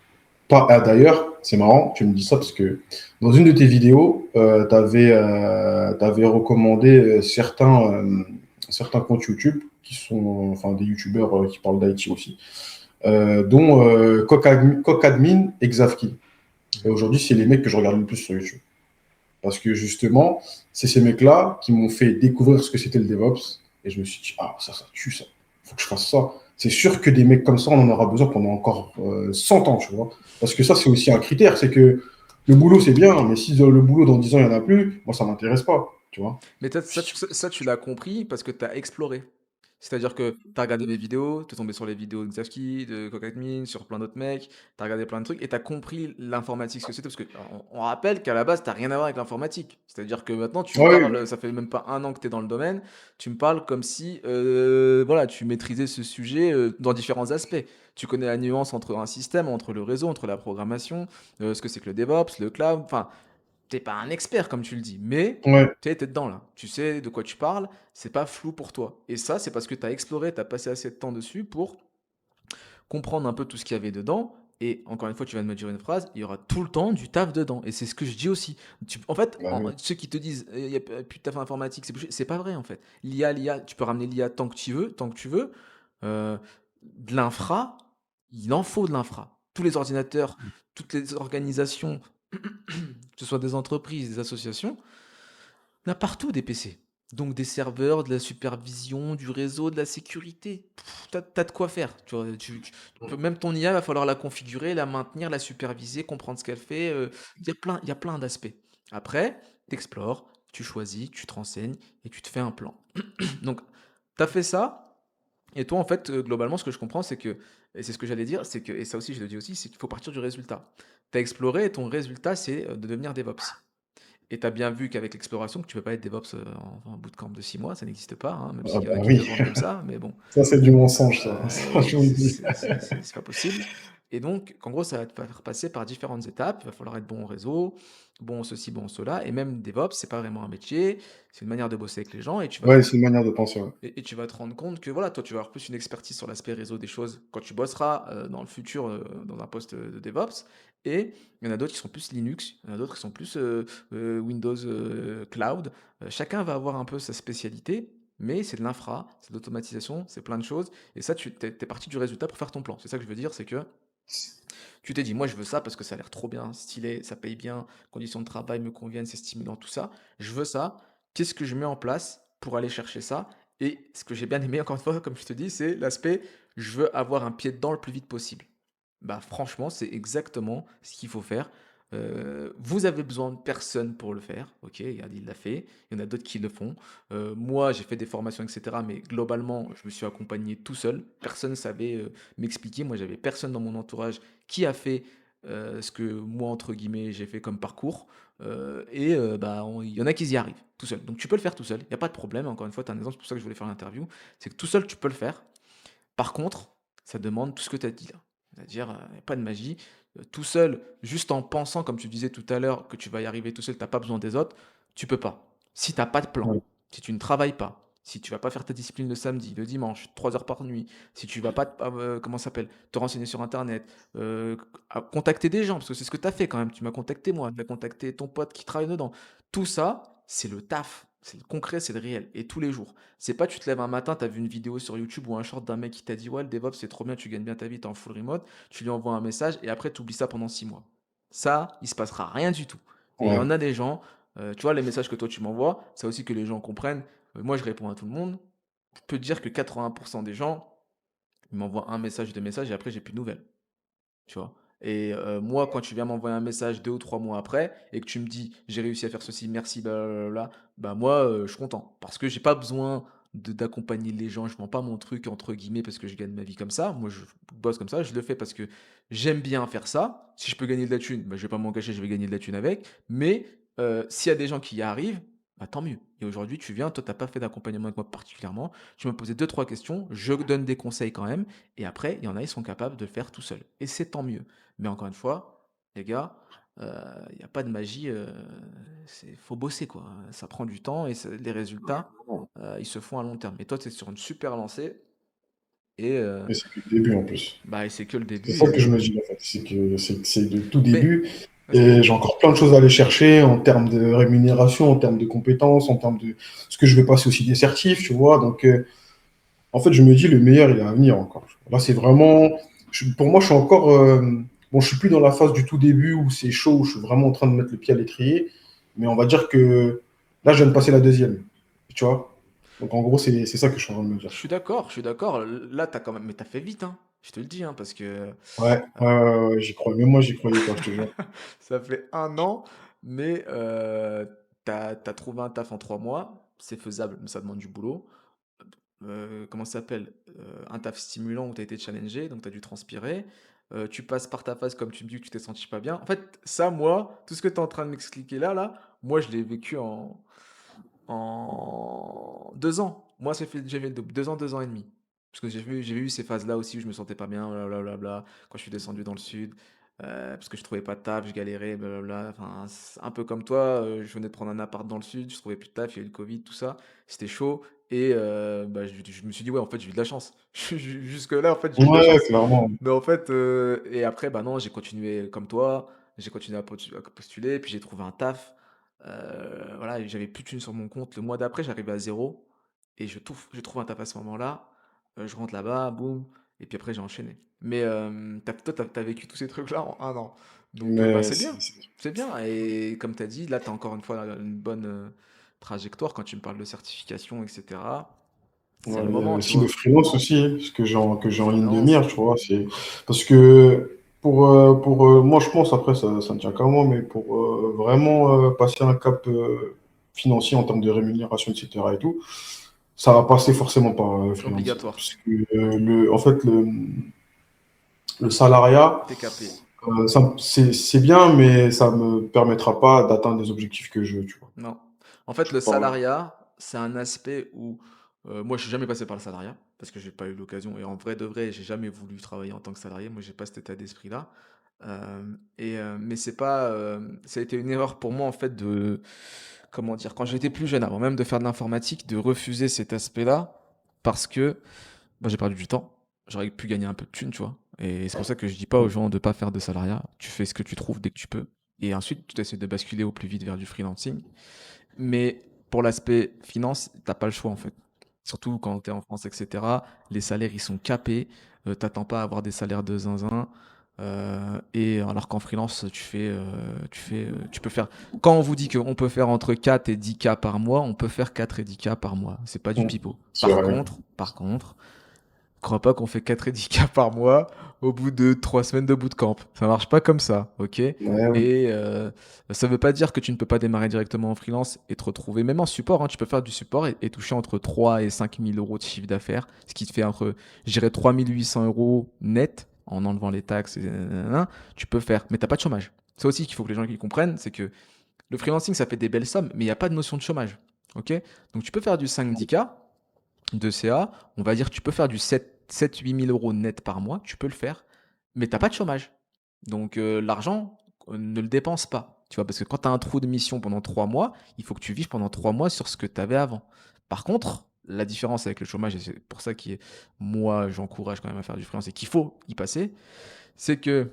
d'ailleurs, c'est marrant, tu me dis ça parce que dans une de tes vidéos, tu avais recommandé certains comptes YouTube qui sont enfin des YouTubeurs qui parlent d'IT aussi, dont Cocadmin et Xavki. Et Mhm. aujourd'hui, c'est les mecs que je regarde le plus sur YouTube. Parce que justement, c'est ces mecs-là qui m'ont fait découvrir ce que c'était le DevOps. Et je me suis dit, ah, ça tue ça. Faut que je fasse ça. C'est sûr que des mecs comme ça, on en aura besoin pendant encore 100 ans, tu vois. Parce que ça, c'est aussi un critère. C'est que le boulot, c'est bien, mais si le boulot dans 10 ans, il n'y en a plus, moi, ça ne m'intéresse pas, tu vois. Mais ça, tu l'as compris parce que tu as exploré. C'est-à-dire que tu as regardé mes vidéos, tu es tombé sur les vidéos de Xavski, de Kokatmin, sur plein d'autres mecs, tu as regardé plein de trucs et tu as compris l'informatique, ce que c'était. Parce que on rappelle qu'à la base, tu rien à voir avec l'informatique. C'est-à-dire que maintenant, tu me Ah oui, parles, ça fait même pas un an que tu es dans le domaine, tu me parles comme si voilà, tu maîtrisais ce sujet dans différents aspects. Tu connais la nuance entre un système, entre le réseau, entre la programmation, ce que c'est que le DevOps, le cloud. Enfin, t'es pas un expert comme tu le dis, mais ouais, tu sais, t'es dedans là. Tu sais de quoi tu parles, c'est pas flou pour toi. Et ça, c'est parce que tu as exploré, tu as passé assez de temps dessus pour comprendre un peu tout ce qu'il y avait dedans. Et encore une fois, tu viens de me dire une phrase, il y aura tout le temps du taf dedans. Et c'est ce que je dis aussi. En fait, bah oui. ceux qui te disent, il n'y a plus de taf informatique, c'est pas vrai en fait. L'IA, tu peux ramener l'IA tant que tu veux, tant que tu veux. De l'infra, il en faut de l'infra. Tous les ordinateurs, toutes les organisations, que ce soit des entreprises, des associations, il y a partout des PC. Donc des serveurs, de la supervision, du réseau, de la sécurité. T'as de quoi faire. Même ton IA, va falloir la configurer, la maintenir, la superviser, comprendre ce qu'elle fait. Il y a plein d'aspects. Après, t'explores, tu choisis, tu te renseignes et tu te fais un plan. Donc, tu as fait ça et toi, en fait, globalement, ce que je comprends, c'est que et c'est ce que j'allais dire, c'est que et ça aussi, je le dis aussi, c'est qu'il faut partir du résultat. Tu as exploré et ton résultat, c'est, de devenir DevOps. Et tu as bien vu qu'avec l'exploration, que tu peux pas être DevOps, en bootcamp de 6 mois, ça n'existe pas, hein, même Ah s'il y en bah a qui te le oui, vendent comme ça, mais bon, ça c'est du mensonge, ça. Ça, je vous le dis. c'est pas possible. Et donc, en gros, ça va te faire passer par différentes étapes. Il va falloir être bon au réseau, bon au ceci, bon au cela. Et même DevOps, c'est pas vraiment un métier, c'est une manière de bosser avec les gens. Et tu vas te Ouais, rendre, c'est une manière de penser, ouais. et tu vas te rendre compte que voilà, toi, tu vas avoir plus une expertise sur l'aspect réseau des choses quand tu bosseras dans le futur dans un poste de DevOps. Et il y en a d'autres qui sont plus Linux, il y en a d'autres qui sont plus Windows Cloud. Chacun va avoir un peu sa spécialité, mais c'est de l'infra, c'est de l'automatisation, c'est plein de choses. Et ça, tu es parti du résultat pour faire ton plan. C'est ça que je veux dire, c'est que tu t'es dit, moi je veux ça parce que ça a l'air trop bien, stylé, ça paye bien, conditions de travail me conviennent, c'est stimulant, tout ça. Je veux ça. Qu'est-ce que je mets en place pour aller chercher ça? Et ce que j'ai bien aimé, encore une fois, comme je te dis, c'est l'aspect, je veux avoir un pied dedans le plus vite possible. Bah franchement, c'est exactement ce qu'il faut faire. Vous avez besoin de personne pour le faire. Ok, regarde, il l'a fait. Il y en a d'autres qui le font. Moi, j'ai fait des formations, etc. Mais globalement, je me suis accompagné tout seul. Personne ne savait m'expliquer. Moi, j'avais personne dans mon entourage qui a fait ce que moi, entre guillemets, j'ai fait comme parcours. Il y en a qui y arrivent tout seul. Donc tu peux le faire tout seul. Il n'y a pas de problème. Encore une fois, tu as un exemple, c'est pour ça que je voulais faire l'interview. C'est que tout seul, tu peux le faire. Par contre, ça demande tout ce que tu as dit là. C'est-à-dire, il y a pas de magie. Tout seul, juste en pensant, comme tu disais tout à l'heure, que tu vas y arriver tout seul, tu as pas besoin des autres, tu peux pas. Si tu as pas de plan, Ouais. si tu ne travailles pas, si tu vas pas faire ta discipline le samedi, le dimanche, 3 heures par nuit, si tu vas pas, comment ça s'appelle, te renseigner sur Internet, contacter des gens, parce que c'est ce que tu as fait quand même. Tu m'as contacté moi, tu as contacté ton pote qui travaille dedans. Tout ça, c'est le taf. C'est le concret, c'est le réel. Et tous les jours. C'est pas tu te lèves un matin, tu as vu une vidéo sur YouTube ou un short d'un mec qui t'a dit ouais, le DevOps c'est trop bien, tu gagnes bien ta vie, t'es en full remote, tu lui envoies un message et après tu oublies ça pendant 6 mois. Ça, il se passera rien du tout. Et il y Ouais. en a des gens, tu vois, les messages que toi tu m'envoies, ça aussi que les gens comprennent. Moi je réponds à tout le monde. Je peux te dire que 80% des gens, ils m'envoient un message, deux messages et après j'ai plus de nouvelles. Tu vois? Et moi, quand tu viens m'envoyer un message 2 ou 3 mois après et que tu me dis: «J'ai réussi à faire ceci, merci, blablabla», bah, moi, je suis content parce que j'ai pas besoin de d'accompagner les gens. Je vends pas mon truc entre guillemets parce que je gagne ma vie comme ça. Moi, je bosse comme ça, je le fais parce que j'aime bien faire ça. Si je peux gagner de la thune, bah, je vais pas m'en cacher, je vais gagner de la thune avec. Mais s'il y a des gens qui y arrivent, bah, tant mieux. Et aujourd'hui, tu viens, toi, tu as pas fait d'accompagnement avec moi particulièrement. Tu m'as posé deux trois questions, je donne des conseils quand même et après, il y en a, ils sont capables de le faire tout seuls et c'est tant mieux. Mais encore une fois, les gars, il y a pas de magie, c'est faut bosser quoi. Ça prend du temps et les résultats, ils se font à long terme. Et toi, tu es sur une super lancée et Et c'est que le début en plus. bah, et c'est que le C'est début ça et que je me dis en fait, c'est le tout mais début vas-y. et j'ai encore plein de choses à aller chercher en termes de rémunération, en termes de compétences, en termes de ce que je vais passer aussi des certifs, tu vois. Donc en fait, je me dis le meilleur il est à venir encore. Là, c'est vraiment, pour moi, je suis encore, bon, je suis plus dans la phase du tout début où c'est chaud, où je suis vraiment en train de mettre le pied à l'étrier, mais on va dire que là, je viens de passer la deuxième, tu vois. Donc en gros, c'est ça que je suis en train de me dire. Je suis d'accord, je suis d'accord. Là, tu as quand même mais tu as fait vite, hein. Je te le dis, hein, parce que, Ouais, ouais, j'y crois. Même moi, j'y croyais pas, je te jure. ça fait 1 an, mais tu as trouvé un taf en 3 mois. C'est faisable, mais ça demande du boulot. Comment ça s'appelle? Un taf stimulant où tu as été challengé, donc tu as dû transpirer. Tu passes par ta phase, comme tu me dis, que tu t'es senti pas bien. En fait, ça, moi, tout ce que tu es en train de m'expliquer là, moi, je l'ai vécu en 2 ans. Moi, j'ai fait le double. 2 ans, 2 ans et demi. Parce que j'ai eu ces phases-là aussi où je me sentais pas bien, blablabla, quand je suis descendu dans le sud, parce que je trouvais pas de taf, je galérais, blablabla. Enfin, c'est un peu comme toi, je venais de prendre un appart dans le sud, je trouvais plus de taf, il y a eu le Covid, tout ça. C'était chaud et bah, je me suis dit: «Ouais, en fait, j'ai eu de la chance». Jusque-là, en fait, j'ai eu de la Ouais, chance. clairement. Mais en fait, et après, bah, non, j'ai continué comme toi, j'ai continué à postuler, puis j'ai trouvé un taf. Voilà, et j'avais plus de thunes sur mon compte. Le mois d'après, j'arrivais à zéro et je trouve un taf à ce moment-là. Je rentre là-bas, boum, et puis après j'ai enchaîné. Mais toi, tu as vécu tous ces trucs-là en 1 an. Donc bah, Mais c'est bien, c'est bien. Et comme tu as dit, là, tu as encore une fois une bonne trajectoire quand tu me parles de certification, etc. C'est le ouais, il y a moment, tu aussi le vois. freelance aussi, ce que Le j'ai en ligne de freelance. mire, tu vois. C'est parce que moi, je pense après ça ne tient qu'à moi, mais pour vraiment passer un cap financier en termes de rémunération, etc. et tout, ça va passer forcément par freelancing. Obligatoire. Puisque, en fait, le salariat, T'es capé. c'est bien, mais ça ne me permettra pas d'atteindre des objectifs que je veux, tu vois. Non. En fait, Je le peux pas. salariat, c'est un aspect où moi, je suis jamais passé par le salariat parce que j'ai pas eu l'occasion. Et en vrai de vrai, j'ai jamais voulu travailler en tant que salarié. Moi, j'ai pas cet état d'esprit-là. Mais c'est pas. Ça a été une erreur pour moi en fait de. Comment dire? Quand j'étais plus jeune, avant même de faire de l'informatique, de refuser cet aspect-là parce que bah, j'ai perdu du temps. J'aurais pu gagner un peu de thunes, tu vois. Et c'est pour ça que je dis pas aux gens de pas faire de salariat. Tu fais ce que tu trouves dès que tu peux. Et ensuite, tu essaies de basculer au plus vite vers du freelancing. Mais pour l'aspect finance, t'as pas le choix en fait. Surtout quand tu es en France, etc. Les salaires, ils sont capés. T'attends pas à avoir des salaires de zinzin. Et alors qu'en freelance, tu peux faire. Quand on vous dit qu'on peut faire entre 4 et 10 k par mois, on peut faire 4 et 10 k par mois. C'est pas du pipeau. C'est vrai. Par contre, crois pas qu'on fait 4 et 10 k par mois au bout de 3 semaines de bootcamp. Ça marche pas comme ça, ok? Ouais, ouais. Et ça veut pas dire que tu ne peux pas démarrer directement en freelance et te retrouver, même en support, hein, tu peux faire du support et toucher entre 3 et 5 000 euros de chiffre d'affaires, ce qui te fait entre, je dirais, 3 800 euros net en enlevant les taxes, et nanana, tu peux faire, mais t'as pas de chômage. C'est aussi qu'il faut que les gens qui comprennent, c'est que le freelancing, ça fait des belles sommes, mais il n'y a pas de notion de chômage, ok? Donc tu peux faire du 5-10K, de CA, on va dire que tu peux faire du 7-8 000 euros net par mois, tu peux le faire, mais tu n'as pas de chômage. Donc l'argent, ne le dépense pas. Tu vois, parce que quand tu as un trou de mission pendant 3 mois, il faut que tu vives pendant 3 mois sur ce que tu avais avant. Par contre, la différence avec le chômage, et c'est pour ça que moi j'encourage quand même à faire du freelance et qu'il faut y passer, c'est que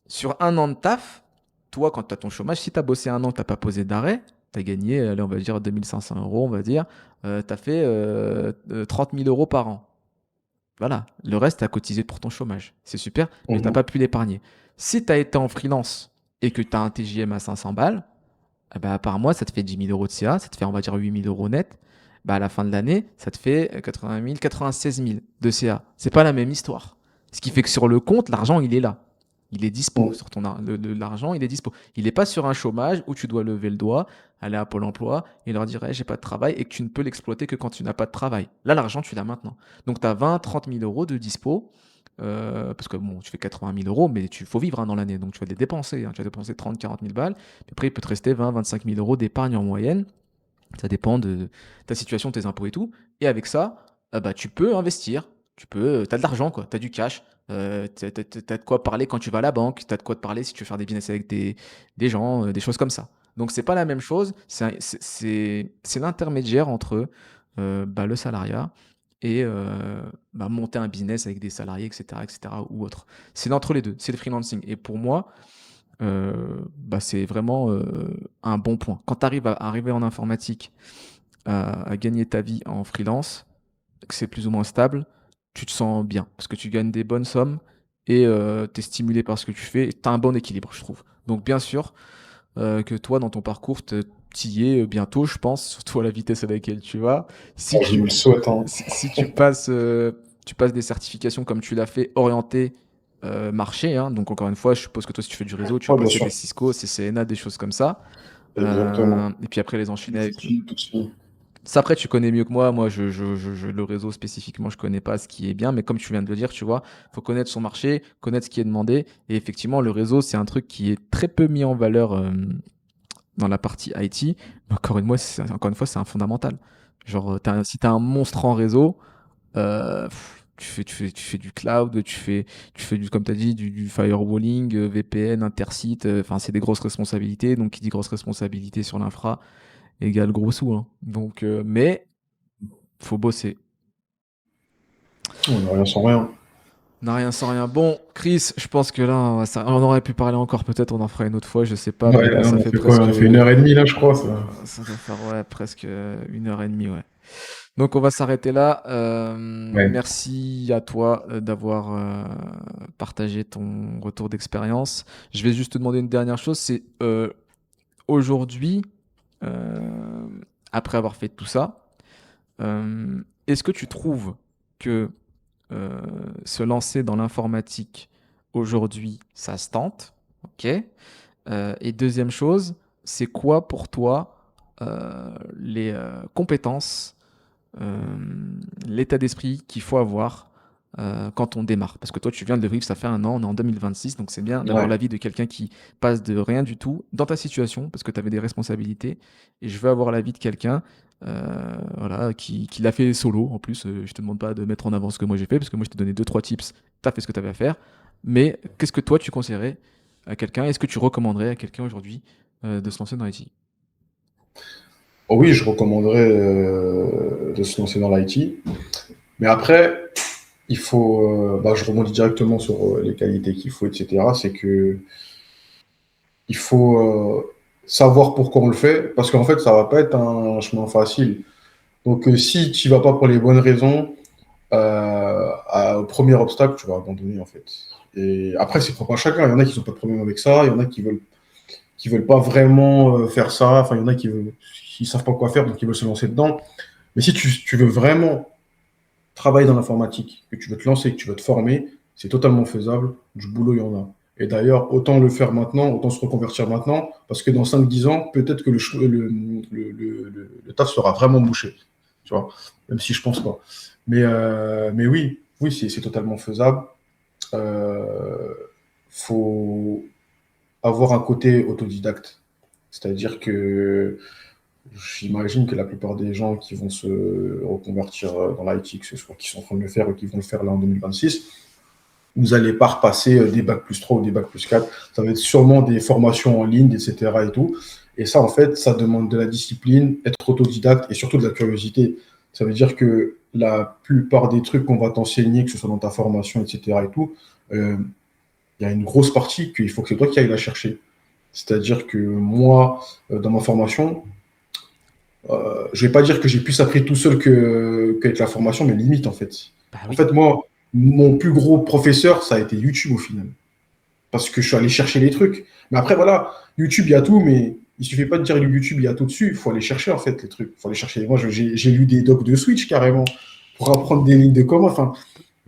sur un an de taf, toi quand tu as ton chômage, si tu as bossé un an, tu n'as pas posé d'arrêt, tu as gagné, allez, on va dire 2500 euros, on va dire, tu as fait 30 000 euros par an. Voilà, le reste, tu as cotisé pour ton chômage. C'est super, mais tu n'as Mhm. pas pu l'épargner. Si tu as été en freelance et que tu as un TJM à 500 balles, eh ben, par mois, ça te fait 10 000 euros de CA, ça te fait, on va dire, 8 000 euros net. Bah, à la fin de l'année, ça te fait 80 000, 96 000 de CA. C'est pas la même histoire. Ce qui fait que sur le compte, l'argent, il est là. Il est dispo. Mhm. Sur ton l'argent, il est dispo. Il n'est pas sur un chômage où tu dois lever le doigt, aller à Pôle emploi et leur dire, hey, j'ai pas de travail et que tu ne peux l'exploiter que quand tu n'as pas de travail. Là, l'argent, tu l'as maintenant. Donc, tu as 20, 30 000 euros de dispo. Parce que bon, tu fais 80 000 euros, mais il faut vivre hein, dans l'année. Donc, tu vas les dépenser. Hein. Tu vas dépenser 30, 40 000 balles. Puis après, il peut te rester 20, 25 000 euros d'épargne en moyenne. Ça dépend de ta situation, tes impôts et tout. Et avec ça, bah, tu peux investir. Tu as de l'argent, quoi. Tu as du cash. Tu as, de quoi parler quand tu vas à la banque. Tu as de quoi te parler si tu veux faire des business avec des gens, des choses comme ça. Donc, c'est pas la même chose. C'est l'intermédiaire entre bah, le salariat et bah, monter un business avec des salariés, etc., ou autre. C'est l'entre les deux. C'est le freelancing. Et pour moi, bah, c'est vraiment un bon point. Quand tu arrives à arriver en informatique, à gagner ta vie en freelance, que c'est plus ou moins stable, tu te sens bien parce que tu gagnes des bonnes sommes et tu es stimulé par ce que tu fais et tu as un bon équilibre, je trouve. Donc, bien sûr, que toi, dans ton parcours, tu y es bientôt, je pense, surtout à la vitesse à laquelle tu vas. Si Ah, je me tu, le souhaite, hein. si tu passes des certifications comme tu l'as fait, orienté marché, hein. Donc encore une fois, je suppose que toi, si tu fais du réseau, tu vas Ouais, bien passer sûr. des Cisco, CCNA, des choses comme ça. Exactement. Et puis après, les enchaîner avec. Tout de suite. Ça, après, tu connais mieux que moi. Moi, le réseau spécifiquement, je connais pas ce qui est bien. Mais comme tu viens de le dire, tu vois, faut connaître son marché, connaître ce qui est demandé. Et effectivement, le réseau, c'est un truc qui est très peu mis en valeur dans la partie IT. Mais encore une fois, c'est un fondamental. Genre, si tu as un monstre en réseau, tu fais du cloud, tu fais comme tu as dit, du firewalling, VPN, intersite. Enfin, c'est des grosses responsabilités. Donc, qui dit grosse responsabilité sur l'infra égale gros sous. Hein. Donc, mais faut bosser. On n'a rien sans rien. On n'a rien sans rien. Bon, Chris, je pense que là, on aurait pu parler encore. Peut-être on en fera une autre fois, je sais pas. Mais Ouais, là, là, ça on a fait fait quoi? On presque, a fait 1 heure et demie, là, je crois. Ça. ça doit faire ouais, presque 1 heure et demie, ouais. Donc on va s'arrêter là. Ouais. Merci à toi d'avoir partagé ton retour d'expérience. Je vais juste te demander une dernière chose, c'est aujourd'hui, euh, après avoir fait tout ça, est-ce que tu trouves que euh, se lancer dans l'informatique aujourd'hui, ça se tente? Ok. Et deuxième chose, c'est quoi pour toi les compétences, euh, l'état d'esprit qu'il faut avoir quand on démarre. Parce que toi, tu viens de le vivre, ça fait un an, on est en 2026, donc c'est bien d'avoir Ouais. l'avis de quelqu'un qui passe de rien du tout dans ta situation, parce que tu avais des responsabilités, et je veux avoir l'avis de quelqu'un voilà, qui l'a fait solo. En plus, je te demande pas de mettre en avant ce que moi j'ai fait, parce que moi je t'ai donné deux, trois tips, tu as fait ce que tu avais à faire, mais qu'est-ce que toi tu conseillerais à quelqu'un? Est-ce que tu recommanderais à quelqu'un aujourd'hui de se lancer dans l'IT? Oh oui, je recommanderais de se lancer dans l'IT. Mais après, il faut, je rebondis directement sur les qualités qu'il faut, etc. C'est que il faut savoir pourquoi on le fait, parce qu'en fait, ça va pas être un chemin facile. Donc, si tu vas pas pour les bonnes raisons, au premier obstacle, tu vas abandonner en fait. Et après, c'est propre à chacun. Il y en a qui n'ont pas de problème avec ça, il y en a qui veulent pas vraiment faire ça. Enfin, il y en a qui savent pas quoi faire, donc ils veulent se lancer dedans. Mais si tu veux vraiment travailler dans l'informatique, que tu veux te lancer, que tu veux te former, c'est totalement faisable. Du boulot, il y en a. Et d'ailleurs, autant le faire maintenant, autant se reconvertir maintenant, parce que dans 5 10 ans, peut-être que le taf sera vraiment bouché. Tu vois, même si je pense pas. Mais oui, oui, c'est totalement faisable. Euh, faut avoir un côté autodidacte. C'est-à-dire que j'imagine que la plupart des gens qui vont se reconvertir dans l'IT, que ce soit qui sont en train de le faire ou qui vont le faire là en 2026, vous n'allez pas repasser des bacs plus 3 ou des bacs plus 4. Ça va être sûrement des formations en ligne, etc. et tout. Et ça, en fait, ça demande de la discipline, être autodidacte et surtout de la curiosité. Ça veut dire que la plupart des trucs qu'on va t'enseigner, que ce soit dans ta formation, etc. et tout, il y a une grosse partie qu'il faut que c'est toi qui ailles la chercher. C'est-à-dire que moi, dans ma formation, je vais pas dire que j'ai plus appris tout seul qu'avec la formation, mais limite en fait. Bah En oui. fait, moi, mon plus gros professeur, ça a été YouTube au final. Parce que je suis allé chercher les trucs. Mais après, voilà, YouTube, il y a tout, mais il suffit pas de dire YouTube, il y a tout dessus. Il faut aller chercher en fait les trucs. Il faut aller chercher. Moi, j'ai lu des docs de Switch carrément pour apprendre des lignes de commande. Enfin,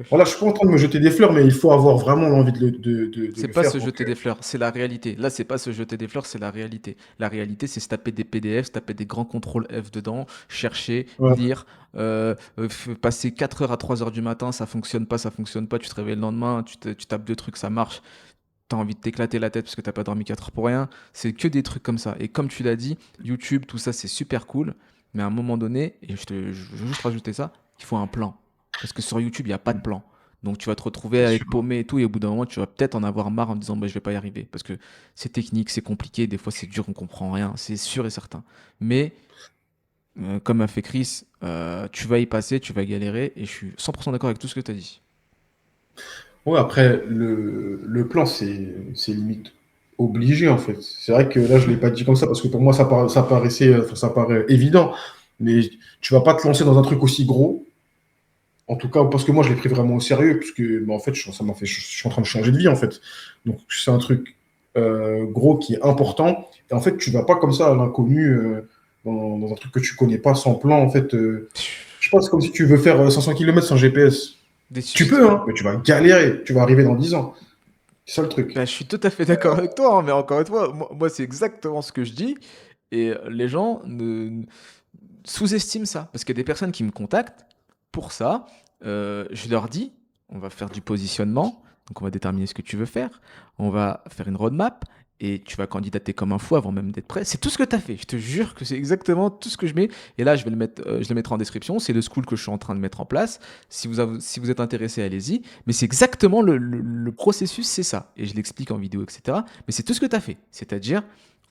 voilà, je suis pas en train de me jeter des fleurs, mais il faut avoir vraiment l'envie de C'est le pas faire. se Donc, jeter des fleurs, c'est la réalité. Là, c'est pas se jeter des fleurs, c'est la réalité. La réalité, c'est se taper des PDF, se taper des grands contrôles F dedans, chercher, ouais, lire, passer 4 heures à 3 heures du matin, ça fonctionne pas, tu te réveilles le lendemain, tu tapes deux trucs, ça marche, t'as envie de t'éclater la tête parce que t'as pas dormi 4 heures pour rien. C'est que des trucs comme ça. Et comme tu l'as dit, YouTube, tout ça, c'est super cool. Mais à un moment donné, et je veux juste rajouter ça, il faut un plan. Parce que sur YouTube, il n'y a pas de plan. Donc tu vas te retrouver c'est à sûr. être paumé et tout, et au bout d'un moment, tu vas peut-être en avoir marre en te disant bah, je vais pas y arriver. Parce que c'est technique, c'est compliqué, des fois c'est dur, on comprend rien, c'est sûr et certain. Mais comme a fait Chris, tu vas y passer, tu vas galérer, et je suis 100% d'accord avec tout ce que tu as dit. Ouais, après, le plan, c'est limite obligé, en fait. C'est vrai que là, je ne l'ai pas dit comme ça, parce que pour moi, ça paraissait, enfin, ça paraît évident. Mais tu vas pas te lancer dans un truc aussi gros. En tout cas, parce que moi, je l'ai pris vraiment au sérieux, puisque, en fait, je suis en train de changer de vie, en fait. Donc, c'est un truc gros qui est important. Et en fait, tu vas pas comme ça à l'inconnu, dans un truc que tu connais pas, sans plan, en fait. Je pense comme si tu veux faire 500 km sans GPS. Tu peux, hein, mais tu vas galérer. Tu vas arriver dans 10 ans. C'est ça le truc. Bah, je suis tout à fait d'accord avec toi, hein, mais encore une fois, moi, c'est exactement ce que je dis. Et les gens sous-estiment ça. Parce qu'il y a des personnes qui me contactent pour ça. Je leur dis, on va faire du positionnement. Donc, on va déterminer ce que tu veux faire. On va faire une roadmap. Et tu vas candidater comme un fou avant même d'être prêt. C'est tout ce que tu as fait. Je te jure que c'est exactement tout ce que je mets. Et là, je le mettrai en description. C'est le school que je suis en train de mettre en place. Si vous êtes intéressé, allez-y. Mais c'est exactement le processus, c'est ça. Et je l'explique en vidéo, etc. Mais c'est tout ce que tu as fait. C'est-à-dire,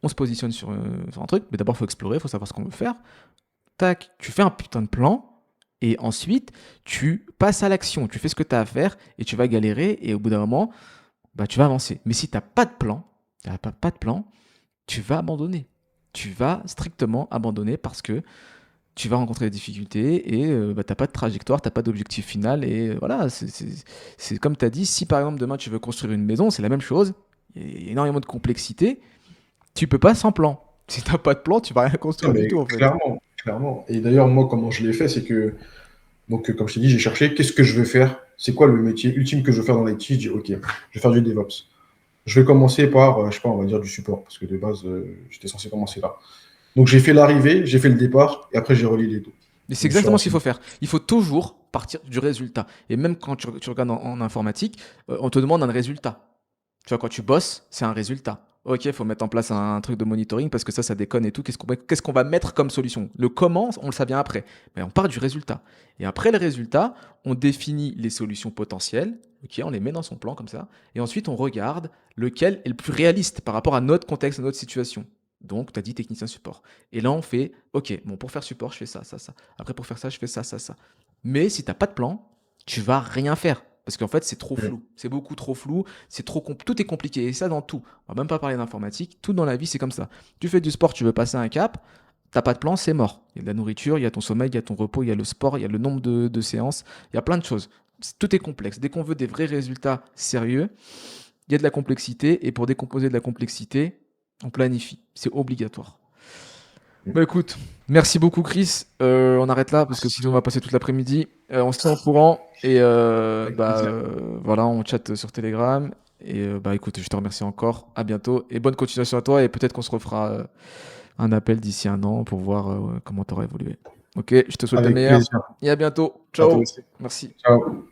on se positionne sur un truc. Mais d'abord, il faut explorer, il faut savoir ce qu'on veut faire. Tac, tu fais un putain de plan. Et ensuite, tu passes à l'action. Tu fais ce que tu as à faire et tu vas galérer. Et au bout d'un moment, bah, tu vas avancer. Mais si tu n'as pas de plan, pas de plan, tu vas abandonner. Tu vas strictement abandonner parce que tu vas rencontrer des difficultés et bah, tu n'as pas de trajectoire, tu n'as pas d'objectif final. Et voilà, c'est comme tu as dit, si par exemple demain tu veux construire une maison, c'est la même chose. Il y a énormément de complexité. Tu peux pas sans plan. Si tu n'as pas de plan, tu vas rien Non, construire du mais tout en fait. clairement, clairement. Et d'ailleurs, moi, comment je l'ai fait, c'est que, donc, comme je t'ai dit, j'ai cherché qu'est-ce que je veux faire, c'est quoi le métier ultime que je veux faire dans l'IT. Je dis, OK, je vais faire du DevOps. Je vais commencer par, je sais pas, on va dire du support, parce que de base, j'étais censé commencer là. Donc j'ai fait l'arrivée, j'ai fait le départ, et après j'ai relié les deux. Mais c'est Je me suis exactement ce qu'il renseigné. faut faire. Il faut toujours partir du résultat. Et même quand tu regardes en informatique, on te demande un résultat. Tu vois, quand tu bosses, c'est un résultat. Ok, il faut mettre en place un truc de monitoring parce que ça déconne et tout. Qu'est-ce qu'on va mettre comme solution? Le comment, on le sait bien après. Mais on part du résultat. Et après le résultat, on définit les solutions potentielles. Ok, on les met dans son plan comme ça. Et ensuite, on regarde lequel est le plus réaliste par rapport à notre contexte, à notre situation. Donc, tu as dit technicien support. Et là, on fait, ok, bon, pour faire support, je fais ça, ça, ça. Après, pour faire ça, je fais ça, ça, ça. Mais si tu n'as pas de plan, tu vas rien faire. Parce qu'en fait, c'est trop Mm. flou. C'est beaucoup trop flou. Tout est compliqué. Et ça, dans tout. On va même pas parler d'informatique. Tout dans la vie, c'est comme ça. Tu fais du sport, tu veux passer un cap. T'as pas de plan, c'est mort. Il y a de la nourriture, il y a ton sommeil, il y a ton repos, il y a le sport, il y a le nombre de séances. Il y a plein de choses. Tout est complexe. Dès qu'on veut des vrais résultats sérieux, il y a de la complexité. Et pour décomposer de la complexité, on planifie. C'est obligatoire. Mm. Bah écoute, merci beaucoup Chris. On arrête là parce que sinon on va passer toute l'après-midi. On se tient au courant et Avec plaisir. voilà, on chatte sur Telegram. Et bah écoute, je te remercie encore. À bientôt et bonne continuation à toi. Et peut-être qu'on se refera un appel d'ici un an pour voir comment tu auras évolué. Ok, je te souhaite le Avec meilleur plaisir. et à bientôt. À toi Ciao. aussi. Merci. Ciao.